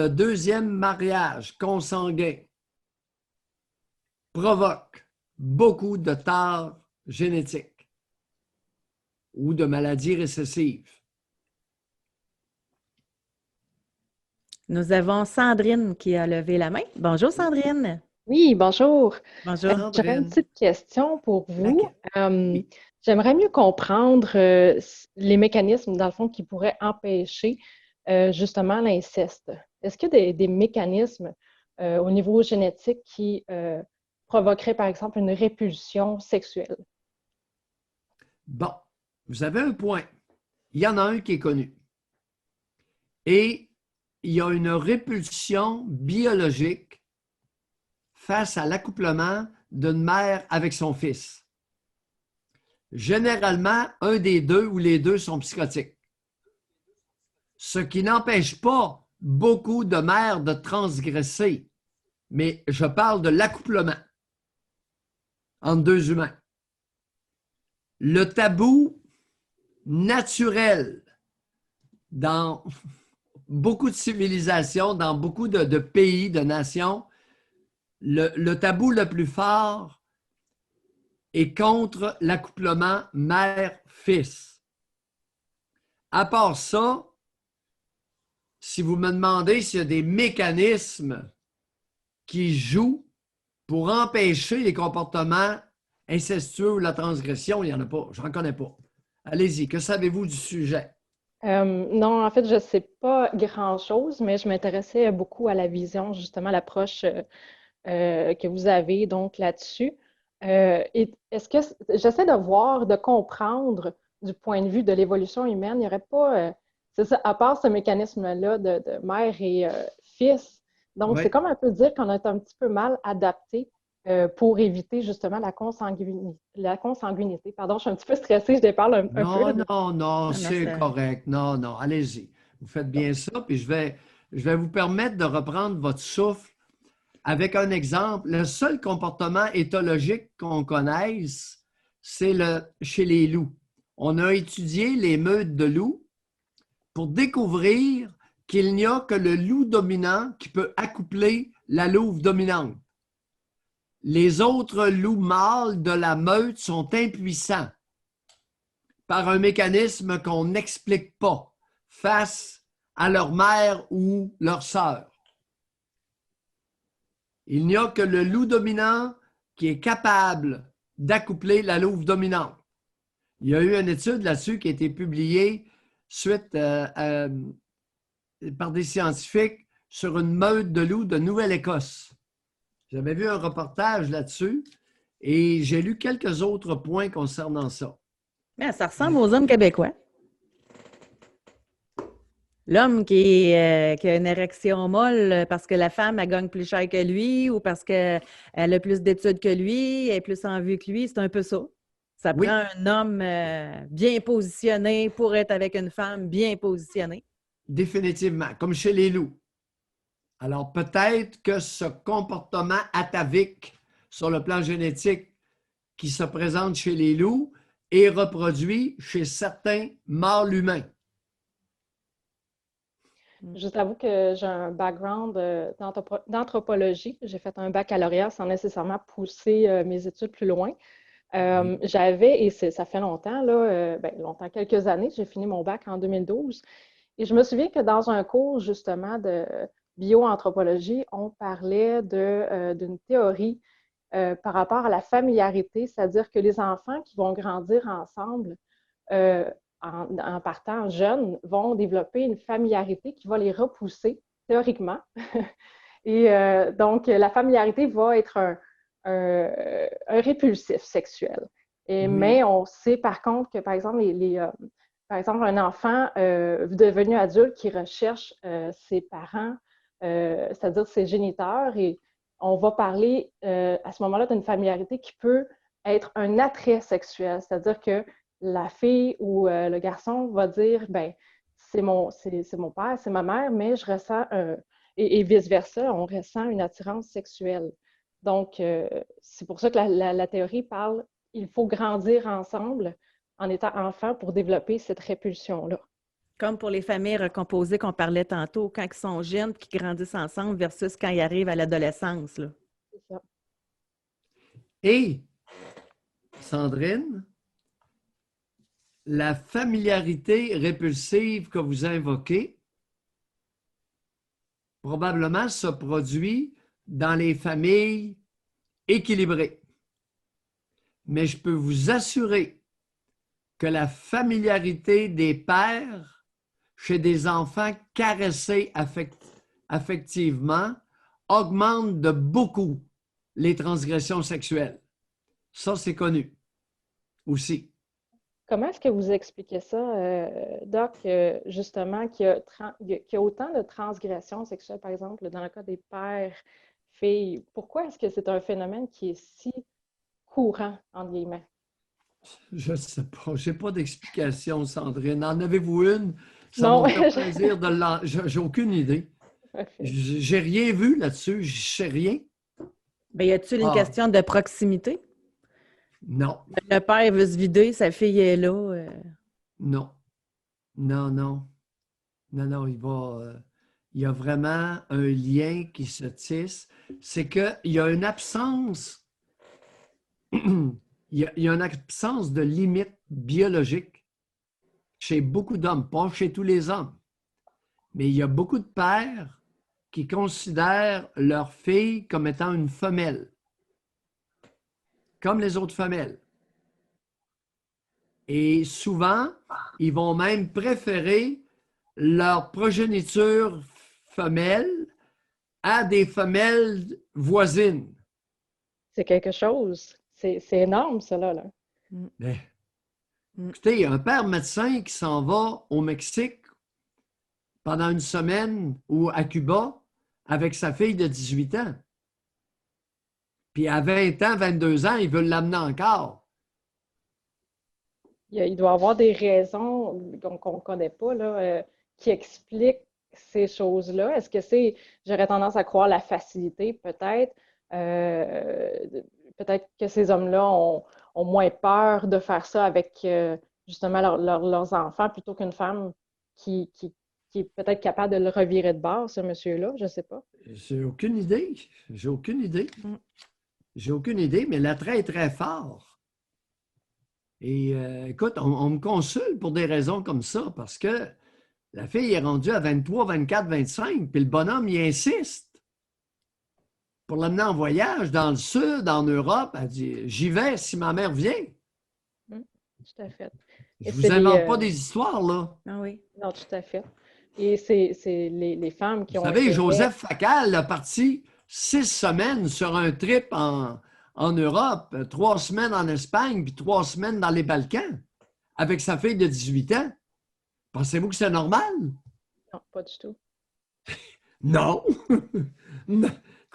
deuxième mariage consanguin provoque beaucoup de tares génétiques ou de maladies récessives. Nous avons Sandrine qui a levé la main. Bonjour, Sandrine. Oui, bonjour. Bonjour. J'aurais une petite question pour vous. Oui. J'aimerais mieux comprendre les mécanismes, dans le fond, qui pourraient empêcher justement l'inceste. Est-ce qu'il y a des mécanismes au niveau génétique qui provoqueraient, par exemple, une répulsion sexuelle? Bon, vous avez un point. Il y en a un qui est connu. Et il y a une répulsion biologique face à l'accouplement d'une mère avec son fils. Généralement, un des deux ou les deux sont psychotiques. Ce qui n'empêche pas beaucoup de mères de transgresser, mais je parle de l'accouplement entre deux humains. Le tabou naturel dans beaucoup de civilisations, dans beaucoup de pays, de nations, le tabou le plus fort est contre l'accouplement mère-fils. À part ça, si vous me demandez s'il y a des mécanismes qui jouent pour empêcher les comportements incestueux ou la transgression, il n'y en a pas. Je n'en connais pas. Allez-y, que savez-vous du sujet? Non, en fait, je ne sais pas grand-chose, mais je m'intéressais beaucoup à la vision, justement, l'approche que vous avez donc là-dessus. Et est-ce que j'essaie de voir, de comprendre du point de vue de l'évolution humaine, il n'y aurait pas, c'est ça, à part ce mécanisme-là de mère et fils, donc Oui. c'est comme un peu dire qu'on est un petit peu mal adapté pour éviter justement la consanguinité. Pardon, je suis un petit peu stressée, je déparle un peu. Non, c'est correct. Non, allez-y. Vous faites bien ça, puis je vais vous permettre de reprendre votre souffle avec un exemple. Le seul comportement éthologique qu'on connaisse, c'est chez les loups. On a étudié les meutes de loups pour découvrir qu'il n'y a que le loup dominant qui peut accoupler la louve dominante. Les autres loups mâles de la meute sont impuissants par un mécanisme qu'on n'explique pas face à leur mère ou leur sœur. Il n'y a que le loup dominant qui est capable d'accoupler la louve dominante. Il y a eu une étude là-dessus qui a été publiée suite par des scientifiques sur une meute de loups de Nouvelle-Écosse. J'avais vu un reportage là-dessus et j'ai lu quelques autres points concernant ça. Mais ça ressemble aux hommes québécois. L'homme qui a une érection molle parce que la femme, elle gagne plus cher que lui ou parce qu'elle a plus d'études que lui, elle est plus en vue que lui, c'est un peu ça. Ça Oui. prend un homme bien positionné pour être avec une femme bien positionnée. Définitivement, comme chez les loups. Alors, peut-être que ce comportement atavique sur le plan génétique qui se présente chez les loups est reproduit chez certains mâles humains. Je t'avoue que j'ai un background d'anthropologie. J'ai fait un baccalauréat sans nécessairement pousser mes études plus loin. J'avais, et ça fait longtemps, là, longtemps, quelques années, j'ai fini mon bac en 2012. Et je me souviens que dans un cours, justement, de bioanthropologie, on parlait d'une théorie par rapport à la familiarité, c'est-à-dire que les enfants qui vont grandir ensemble, en partant jeunes, vont développer une familiarité qui va les repousser, théoriquement. Et donc, la familiarité va être un répulsif sexuel. Mais on sait par contre que, par exemple, par exemple, un enfant devenu adulte qui recherche ses parents, c'est-à-dire ses géniteurs, et on va parler à ce moment-là d'une familiarité qui peut être un attrait sexuel, c'est-à-dire que la fille ou le garçon va dire, ben, c'est mon père, c'est ma mère, mais je ressens et vice-versa, on ressent une attirance sexuelle. Donc, c'est pour ça que la théorie parle, il faut grandir ensemble en étant enfant pour développer cette répulsion-là. Comme pour les familles recomposées qu'on parlait tantôt, quand ils sont jeunes et qu'ils grandissent ensemble versus quand ils arrivent à l'adolescence. Là. C'est ça. Et, Sandrine, la familiarité répulsive que vous invoquez probablement se produit dans les familles équilibrées. Mais je peux vous assurer que la familiarité des pères chez des enfants caressés affectivement augmente de beaucoup les transgressions sexuelles. Ça, c'est connu aussi. Comment est-ce que vous expliquez ça, Doc, justement, qu'il y a autant de transgressions sexuelles, par exemple, dans le cas des pères, filles? Pourquoi est-ce que c'est un phénomène qui est si courant, entre guillemets? Je ne sais pas. Je n'ai pas d'explication, Sandrine. En avez-vous une? Ça Non. m'a fait plaisir de J'ai aucune idée. J'ai rien vu là-dessus. Je sais rien. Bien, y a-t-il une question de proximité? Non. Le père veut se vider, sa fille est là. Non. Non, il y a vraiment un lien qui se tisse. C'est qu'il y a une absence, il y a une absence de limite biologique chez beaucoup d'hommes, pas chez tous les hommes. Mais il y a beaucoup de pères qui considèrent leur fille comme étant une femelle, comme les autres femelles. Et souvent, ils vont même préférer leur progéniture femelle à des femelles voisines. C'est quelque chose. C'est énorme, cela, là. Mais, écoutez, il y a un père médecin qui s'en va au Mexique pendant une semaine ou à Cuba avec sa fille de 18 ans. Puis à 20 ans, 22 ans, il veut l'amener encore. Il doit y avoir des raisons qu'on ne connaît pas, là, qui expliquent ces choses-là. Est-ce que j'aurais tendance à croire la facilité, peut-être. Peut-être que ces hommes-là ont moins peur de faire ça avec justement leurs enfants plutôt qu'une femme qui est peut-être capable de le revirer de bord, ce monsieur-là, je ne sais pas. J'ai aucune idée. J'ai aucune idée, mais l'attrait est très fort. Et écoute, on me consulte pour des raisons comme ça, parce que la fille est rendue à 23, 24, 25, puis le bonhomme, il insiste pour l'amener en voyage dans le sud, en Europe. Elle dit, j'y vais si ma mère vient. Tout à fait. Je ne vous invente pas des histoires, là. Ah oui. Non, tout à fait. Et c'est les femmes qui ont... Vous savez, Joseph Facal a parti 6 semaines sur un trip en Europe, 3 semaines en Espagne, puis 3 semaines dans les Balkans, avec sa fille de 18 ans. Pensez-vous que c'est normal? Non, pas du tout. Non!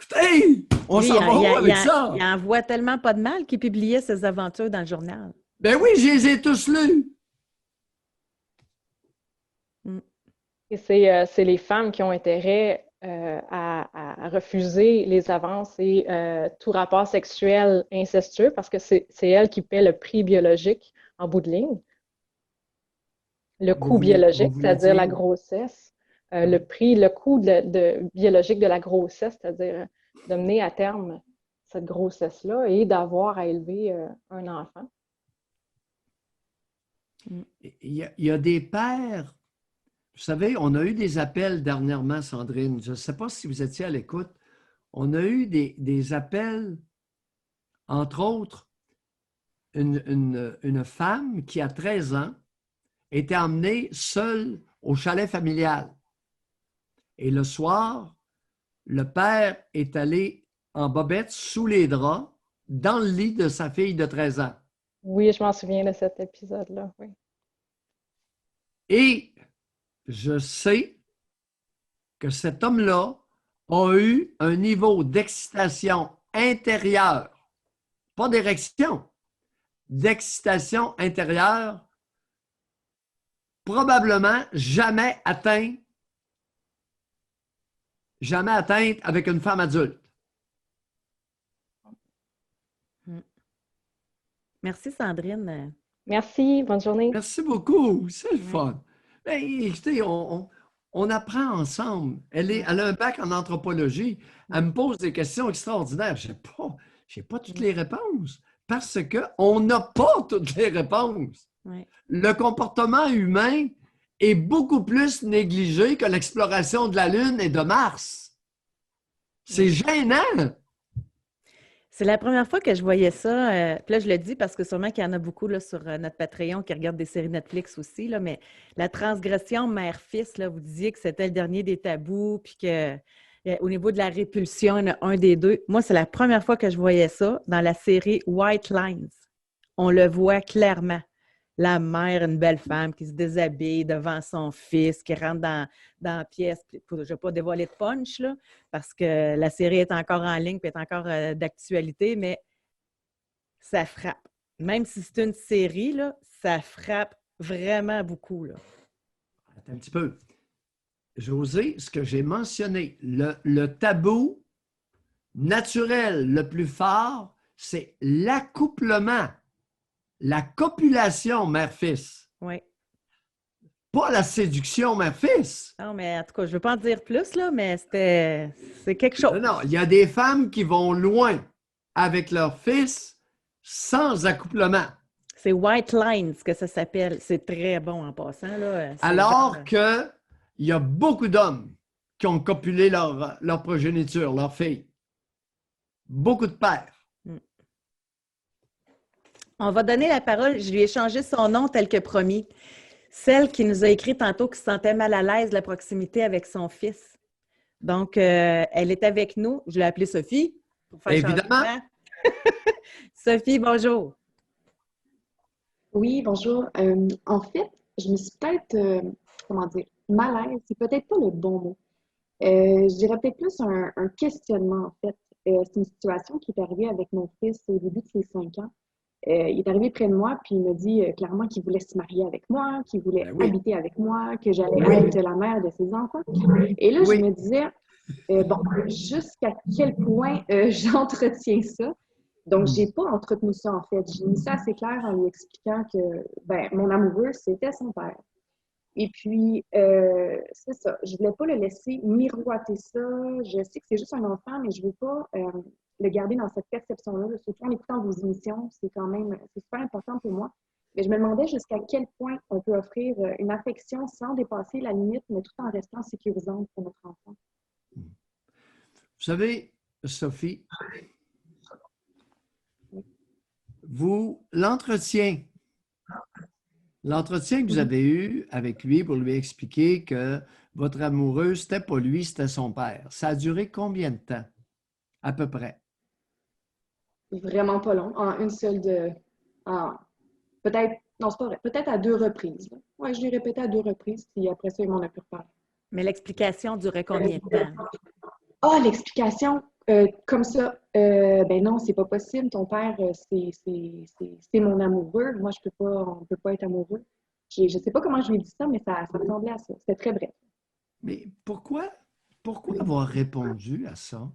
Écoutez, on s'en va où avec ça? Il en voit tellement pas de mal qu'il publiait ses aventures dans le journal. Ben oui, je les ai tous lus. Et c'est les femmes qui ont intérêt à refuser les avances et tout rapport sexuel incestueux parce que c'est elles qui paient le prix biologique en bout de ligne. Le coût biologique, c'est-à-dire la grossesse. Le coût biologique de la grossesse, c'est-à-dire de mener à terme cette grossesse-là et d'avoir à élever un enfant. Il y a des pères. Vous savez, on a eu des appels dernièrement, Sandrine. Je ne sais pas si vous étiez à l'écoute. On a eu des appels, entre autres, une femme qui a 13 ans était emmenée seule au chalet familial. Et le soir, le père est allé en bobette sous les draps dans le lit de sa fille de 13 ans. Oui, je m'en souviens de cet épisode-là, oui. Et je sais que cet homme-là a eu un niveau d'excitation intérieure, pas d'érection, d'excitation intérieure, probablement jamais atteinte avec une femme adulte. Merci, Sandrine. Merci, bonne journée. Merci beaucoup, c'est le fun. Ben, écoutez, on apprend ensemble. Elle a un bac en anthropologie. Elle me pose des questions extraordinaires. Je n'ai pas toutes les réponses parce qu'on n'a pas toutes les réponses. Ouais. Le comportement humain est beaucoup plus négligé que l'exploration de la Lune et de Mars. C'est gênant. C'est la première fois que je voyais ça. Puis là, je le dis parce que sûrement qu'il y en a beaucoup là, sur notre Patreon qui regardent des séries Netflix aussi, là, mais la transgression mère-fils, là, vous disiez que c'était le dernier des tabous, puis qu'au niveau de la répulsion, il y en a un des deux. Moi, c'est la première fois que je voyais ça dans la série White Lines. On le voit clairement. La mère, une belle femme qui se déshabille devant son fils, qui rentre dans la pièce. Je ne vais pas dévoiler de punch, là, parce que la série est encore en ligne et est encore d'actualité, mais ça frappe. Même si c'est une série, là, ça frappe vraiment beaucoup. Là. Attends un petit peu. José, ce que j'ai mentionné, le tabou naturel le plus fort, c'est l'accouplement. La copulation mère-fils. Oui. Pas la séduction mère-fils. Non, mais en tout cas, je ne veux pas en dire plus, là, mais c'est quelque chose. Non, il y a des femmes qui vont loin avec leur fils sans accouplement. C'est White Lines que ça s'appelle. C'est très bon en passant. Là. Alors qu'il y a beaucoup d'hommes qui ont copulé leur progéniture, leur fille. Beaucoup de pères. On va donner la parole. Je lui ai changé son nom tel que promis. Celle qui nous a écrit tantôt qui se sentait mal à l'aise de la proximité avec son fils. Donc, elle est avec nous. Je l'ai appelée Sophie. Pour faire évidemment. Sophie, bonjour. Oui, bonjour. En fait, je me suis peut-être, mal à l'aise. C'est peut-être pas le bon mot. Je dirais peut-être plus un questionnement, en fait. C'est une situation qui est arrivée avec mon fils au début de ses 5 ans. Il est arrivé près de moi, puis il me dit clairement qu'il voulait se marier avec moi, qu'il voulait habiter avec moi, que j'allais être la mère de ses enfants. Et là, je me disais, jusqu'à quel point j'entretiens ça? Donc, je n'ai pas entretenu ça, en fait. J'ai mis ça assez clair en lui expliquant que mon amoureux, c'était son père. Et puis, c'est ça. Je ne voulais pas le laisser miroiter ça. Je sais que c'est juste un enfant, mais je ne veux pas le garder dans cette perception-là. Surtout en écoutant vos émissions, c'est super important pour moi. Mais je me demandais jusqu'à quel point on peut offrir une affection sans dépasser la limite, mais tout en restant sécurisante pour notre enfant. Vous savez, Sophie, l'entretien que vous avez eu avec lui pour lui expliquer que votre amoureux, c'était pas lui, c'était son père, ça a duré combien de temps, à peu près? Vraiment pas long. En une seule peut-être, non, c'est pas vrai, peut-être à 2 reprises. Oui, je l'ai répété à 2 reprises, puis après ça, il m'en a plus reparlé. Mais l'explication durait combien de temps? Ah, l'explication! Comme ça, ben non, c'est pas possible. Ton père, c'est mon amoureux. Moi, on peut pas être amoureux. Je sais pas comment je lui ai dit ça, mais ça ressemblait à ça. C'était très bref. Mais pourquoi avoir répondu à ça?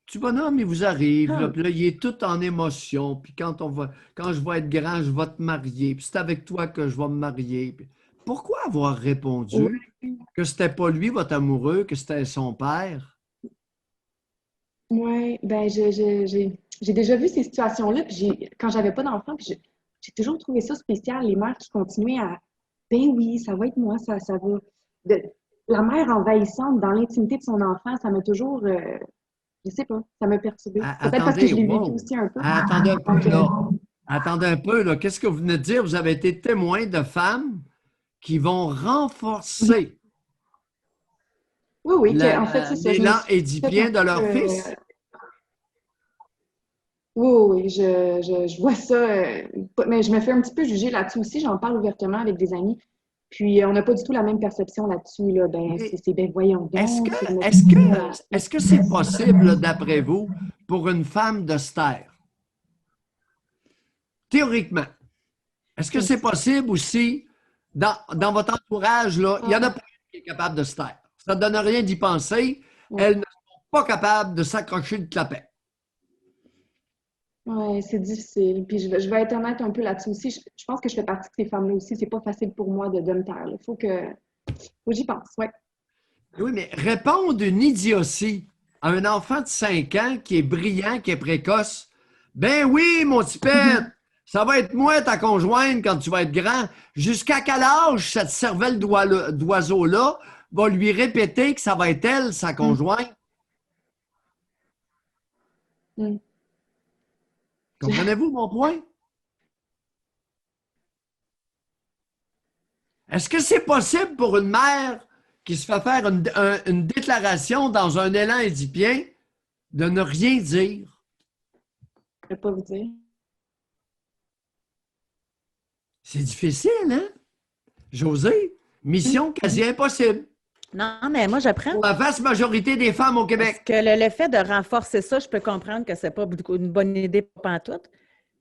Tu bonhomme, il vous arrive, là, Ah, puis là, il est tout en émotion, puis quand je vais être grand, je vais te marier, puis c'est avec toi que je vais me marier. Pourquoi avoir répondu oui, que c'était pas lui, votre amoureux, que c'était son père? ouais, ben j'ai déjà vu ces situations-là, puis quand j'avais pas d'enfant, puis j'ai toujours trouvé ça spécial, les mères qui continuaient à ben oui, ça va être moi, ça va. De- la mère envahissante dans l'intimité de son enfant, ça m'a toujours, je sais pas, ça m'a perturbée. Peut-être parce que Attendez, je l'ai vécu wow! aussi un peu. Attendez un peu, Donc, là. Attendez un peu, là. Qu'est-ce que vous venez de dire? Vous avez été témoin de femmes qui vont renforcer oui, oui, en fait, c'est ça. Je me l'élan suis fait un édipien de peu, leur fils. oui, oui, oui, je vois ça, mais je me fais un petit peu juger là-dessus aussi. J'en parle ouvertement avec des amis. Puis, on n'a pas du tout la même perception là-dessus, là. Ben, Mais ben, voyons est-ce que donc, c'est notre est-ce fille. que est-ce que c'est possible, d'après vous, pour une femme de se taire? Théoriquement, est-ce que c'est possible aussi, dans votre entourage, là, il n'y en a pas une qui est capable de se taire? Ça ne donne rien d'y penser. Ouais, Elles ne sont pas capables de s'accrocher le clapet. ouais, c'est difficile. Puis, je vais être honnête un peu là-dessus aussi. Je pense que je fais partie de ces femmes-là aussi. C'est pas facile pour moi de me taire, là. Faut que j'y pense, ouais. Oui, mais répondre une idiotie à un enfant de 5 ans qui est brillant, qui est précoce, ben oui, mon petit pet, ça va être moi ta conjointe quand tu vas être grand. Jusqu'à quel âge cette cervelle d'oiseau-là va lui répéter que ça va être elle, sa conjointe? Mm. Comprenez-vous mon point? Est-ce que c'est possible pour une mère qui se fait faire une déclaration dans un élan édipien de ne rien dire? Je vais pas vous dire. C'est difficile, hein? José, mission quasi impossible Non, mais moi, j'apprends. pour la vaste majorité des femmes au Parce Québec. que le fait de renforcer ça, je peux comprendre que c'est pas une bonne idée pantoute,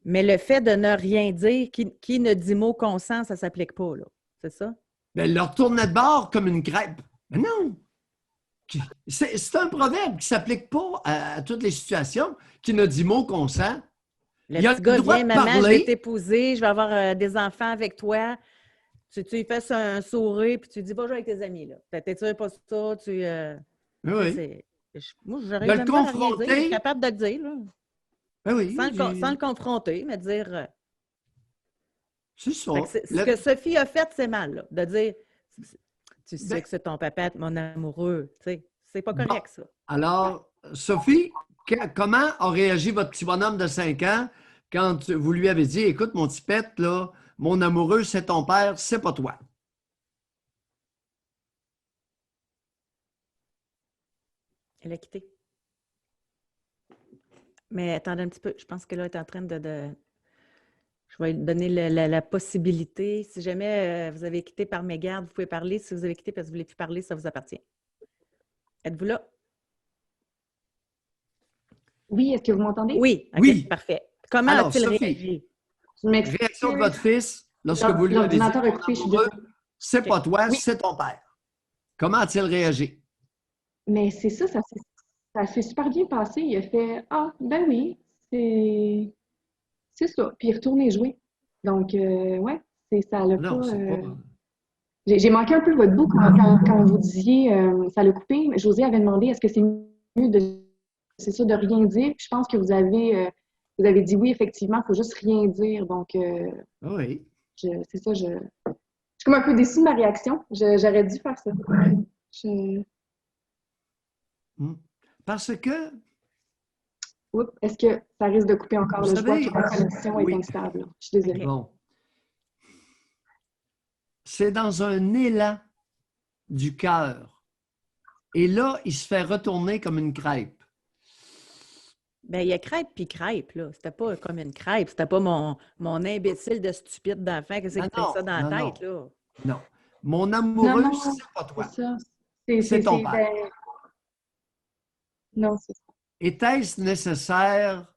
mais le fait de ne rien dire, qui ne dit mot consent, ça s'applique pas, là. C'est ça? Ben, leur tournait de bord comme une crêpe. Mais non! C'est un proverbe qui ne s'applique pas à toutes les situations, qui ne dit mot consent. Le Il a petit le gars droit vient, de maman, je vais parler. t'épouser, je vais avoir des enfants avec toi. Tu lui fais un sourire, puis tu dis, va jouer avec tes amis, là. T'es sûr pas ça, Oui. Moi, De j'arrive le même pas à rien dire. Je suis confronter. capable de le dire, là. Ben oui, Sans le confronter, mais dire. c'est ça. Fait que ce que Sophie a fait, c'est mal, là, de dire, tu sais Ben, que c'est ton papa, mon amoureux. Tu sais, c'est pas bon. correct, ça. Alors, Sophie, comment a réagi votre petit bonhomme de 5 ans quand vous lui avez dit, écoute, mon petit pet, là, mon amoureux, c'est ton père, c'est pas toi? Elle a quitté. Mais attendez un petit peu, je pense que là, elle est en train de... Je vais lui donner la possibilité. Si jamais vous avez quitté par mégarde, vous pouvez parler. Si vous avez quitté parce que vous ne voulez plus parler, ça vous appartient. Êtes-vous là? Oui, est-ce que vous m'entendez? Oui, OK, Oui. parfait. Comment Alors, a-t-il Sophie, réagi? Je m'excuse. réaction de votre fils lorsque vous lui avez dit, L'ordinateur a mon coupé, je suis amoureux, désolée. c'est pas OK. toi, Oui, c'est ton père. Comment a-t-il réagi? mais c'est ça, ça s'est super bien passé. Il a fait ah, ben oui, c'est ça. Puis il est retourné jouer. Donc, ouais, ça l'a pas. Non, c'est pas. J'ai manqué un peu votre bout quand vous disiez ça l'a coupé. José avait demandé est-ce que c'est mieux c'est ça, de rien dire. Puis je pense que vous avez dit oui, effectivement, il faut juste rien dire. Donc, Oui. c'est ça, je suis comme un peu déçue de ma réaction. J'aurais dû faire ça. Je- Parce que, Oups, est-ce que ça risque de couper encore? vous Là, je vois savez, que la connexion est oui, instable. Je suis désolée. OK. bon, c'est dans un élan du cœur. Et là, il se fait retourner comme une crêpe. Bien, il y a crêpe puis crêpe, là. C'était pas comme une crêpe. C'était pas mon imbécile de stupide d'enfant qui s'est Non, fait ça dans la non, tête, là. non. Mon Non, amoureux, non, c'est pas c'est toi, ça. c'est ton père. Ben, Non, c'est ça. Était-ce nécessaire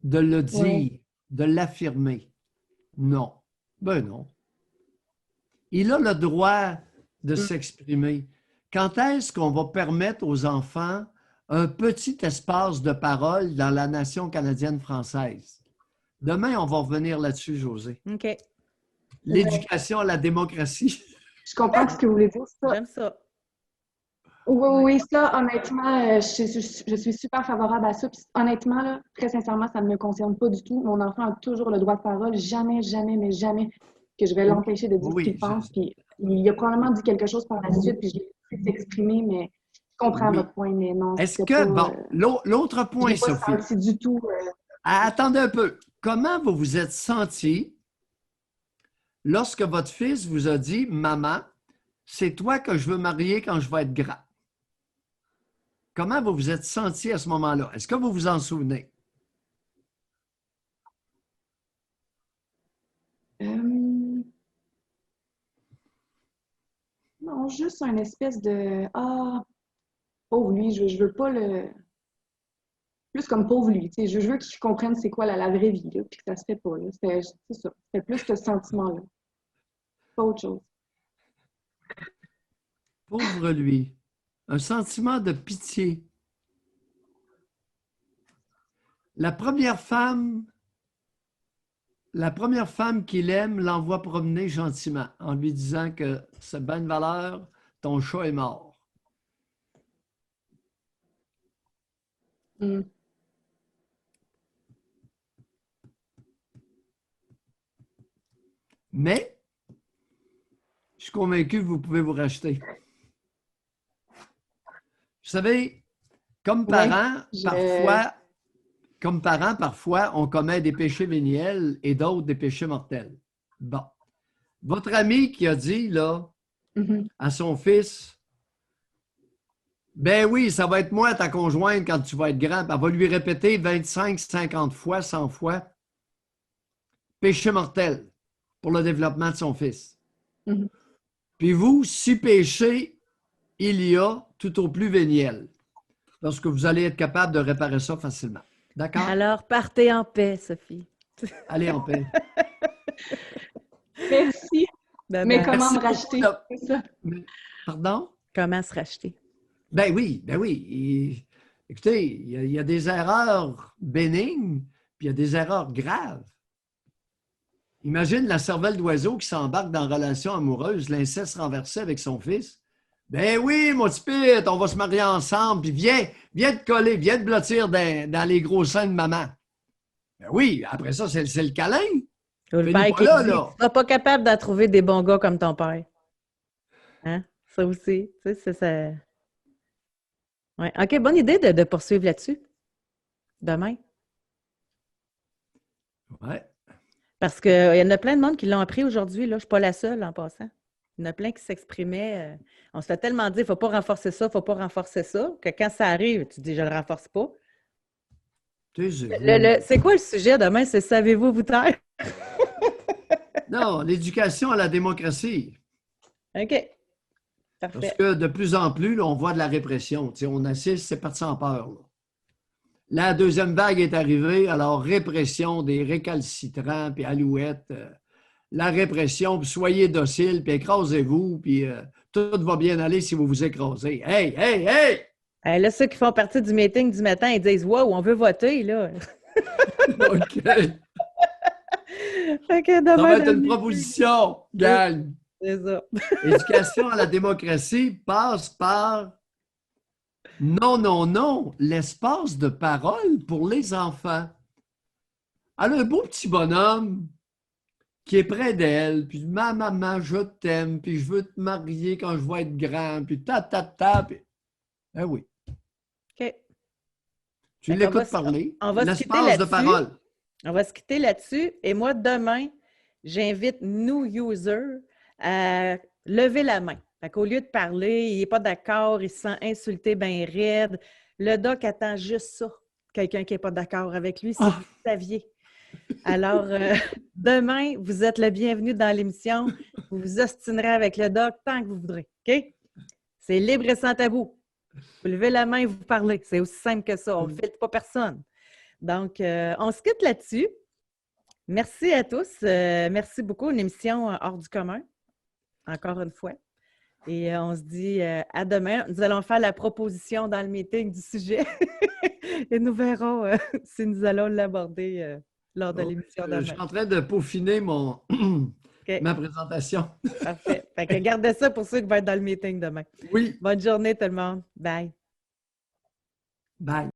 de le dire, Oui. de l'affirmer? Non. Ben non. Il a le droit de s'exprimer. Quand est-ce qu'on va permettre aux enfants un petit espace de parole dans la nation canadienne française? Demain, on va revenir là-dessus, José. OK. L'éducation à la démocratie. Je comprends ce que vous voulez dire. Ça. J'aime ça. Oui, Ouais. oui, ça, honnêtement, je suis super favorable à ça. Puis, honnêtement, là, très sincèrement, ça ne me concerne pas du tout. Mon enfant a toujours le droit de parole. Jamais, jamais, mais jamais que je vais l'empêcher de dire ce Oui, qu'il pense. Puis, il a probablement dit quelque chose par la suite, puis je l'ai laissé s'exprimer, mais je comprends oui. votre point, mais non, Est-ce c'était que, pas... bon, l'autre je point, l'ai pas Sophie. senti du tout. Attendez un peu. Comment vous vous êtes senti lorsque votre fils vous a dit, Maman, c'est toi que je veux marier quand je vais être grand? Comment vous vous êtes senti à ce moment-là? Est-ce que vous vous en souvenez? Non, juste un espèce de ah, pauvre lui, je veux pas le. Plus comme pauvre lui, tu sais, je veux qu'il comprenne c'est quoi la vraie vie, là, puis que ça se fait pas, là. C'est ça. C'était plus ce sentiment-là. Pas autre chose. Pauvre lui. Un sentiment de pitié. La première femme qu'il aime l'envoie promener gentiment en lui disant que c'est bien de valeur, ton chat est mort. Mm. Mais, je suis convaincu que vous pouvez vous racheter. Vous savez, comme parents, parfois, on commet des péchés véniels et d'autres des péchés mortels. Bon. Votre ami qui a dit, là, à son fils, ben oui, ça va être moi, ta conjointe, quand tu vas être grand. Elle va lui répéter 25, 50 fois, 100 fois, péché mortel pour le développement de son fils. Puis vous, si péché il y a, tout au plus véniel, parce que vous allez être capable de réparer ça facilement. D'accord? Alors, partez en paix, Sophie. Allez en paix. Merci. Bye Mais bye. comment Merci me racheter? beaucoup. C'est ça. Pardon? Comment se racheter? Ben oui, ben oui. Écoutez, il y a des erreurs bénignes, puis il y a des erreurs graves. Imagine la cervelle d'oiseau qui s'embarque dans une relation amoureuse, l'inceste renversé avec son fils. Ben oui, mon petit pit, on va se marier ensemble, puis viens te coller, viens te blottir dans les gros seins de maman. Ben oui, après ça, c'est le câlin. Le Finis père pas qui là, dit, là. tu seras pas capable d'en trouver des bons gars comme ton père. Hein? Ça aussi, tu sais, c'est ça. Ouais. OK, bonne idée de poursuivre là-dessus. Demain. Ouais. Parce qu'il y en a plein de monde qui l'ont appris aujourd'hui. Là. Je ne suis pas la seule en passant. Il y en a plein qui s'exprimaient. On se fait tellement dire, il ne faut pas renforcer ça, il ne faut pas renforcer ça, que quand ça arrive, tu dis, je ne le renforce pas. C'est quoi le sujet demain? C'est savez-vous vous taire? Non, l'éducation à la démocratie. OK. Parfait. Parce que de plus en plus, là, on voit de la répression. Tu sais, on assiste, c'est parti en peur. Là. La deuxième vague est arrivée, alors répression des récalcitrants, puis alouettes, la répression, puis soyez dociles, puis écrasez-vous, puis tout va bien aller si vous vous écrasez. Hey, hey, hey! Là, ceux qui font partie du meeting du matin, ils disent « Wow, on veut voter, là! » OK. Okay, Ça va être une proposition, gang. C'est ça. L'éducation à la démocratie passe par non, l'espace de parole pour les enfants. Elle a un beau petit bonhomme qui est près d'elle, puis ma maman, je t'aime, puis je veux te marier quand je vais être grand, puis puis... Ben oui. OK. Tu l'écoutes parler. On va se quitter l'espace de là-dessus. parole. On va se quitter là-dessus. Et moi, demain, j'invite nous, users, à lever la main. Fait qu'au lieu de parler, il n'est pas d'accord, il se sent insulté, bien raide. Le doc attend juste ça. Quelqu'un qui n'est pas d'accord avec lui, si vous saviez. Alors, demain, vous êtes le bienvenu dans l'émission. Vous vous ostinerez avec le doc tant que vous voudrez. OK? C'est libre et sans tabou. Vous levez la main et vous parlez. C'est aussi simple que ça. On ne filtre pas personne. Donc, on se quitte là-dessus. Merci à tous. Merci beaucoup. Une émission hors du commun, encore une fois. Et on se dit à demain. Nous allons faire la proposition dans le meeting du sujet et nous verrons si nous allons l'aborder lors de l'émission demain. Je suis en train de peaufiner ma présentation. Parfait. Fait que gardez ça pour ceux qui vont être dans le meeting demain. Oui. Bonne journée tout le monde. Bye. Bye.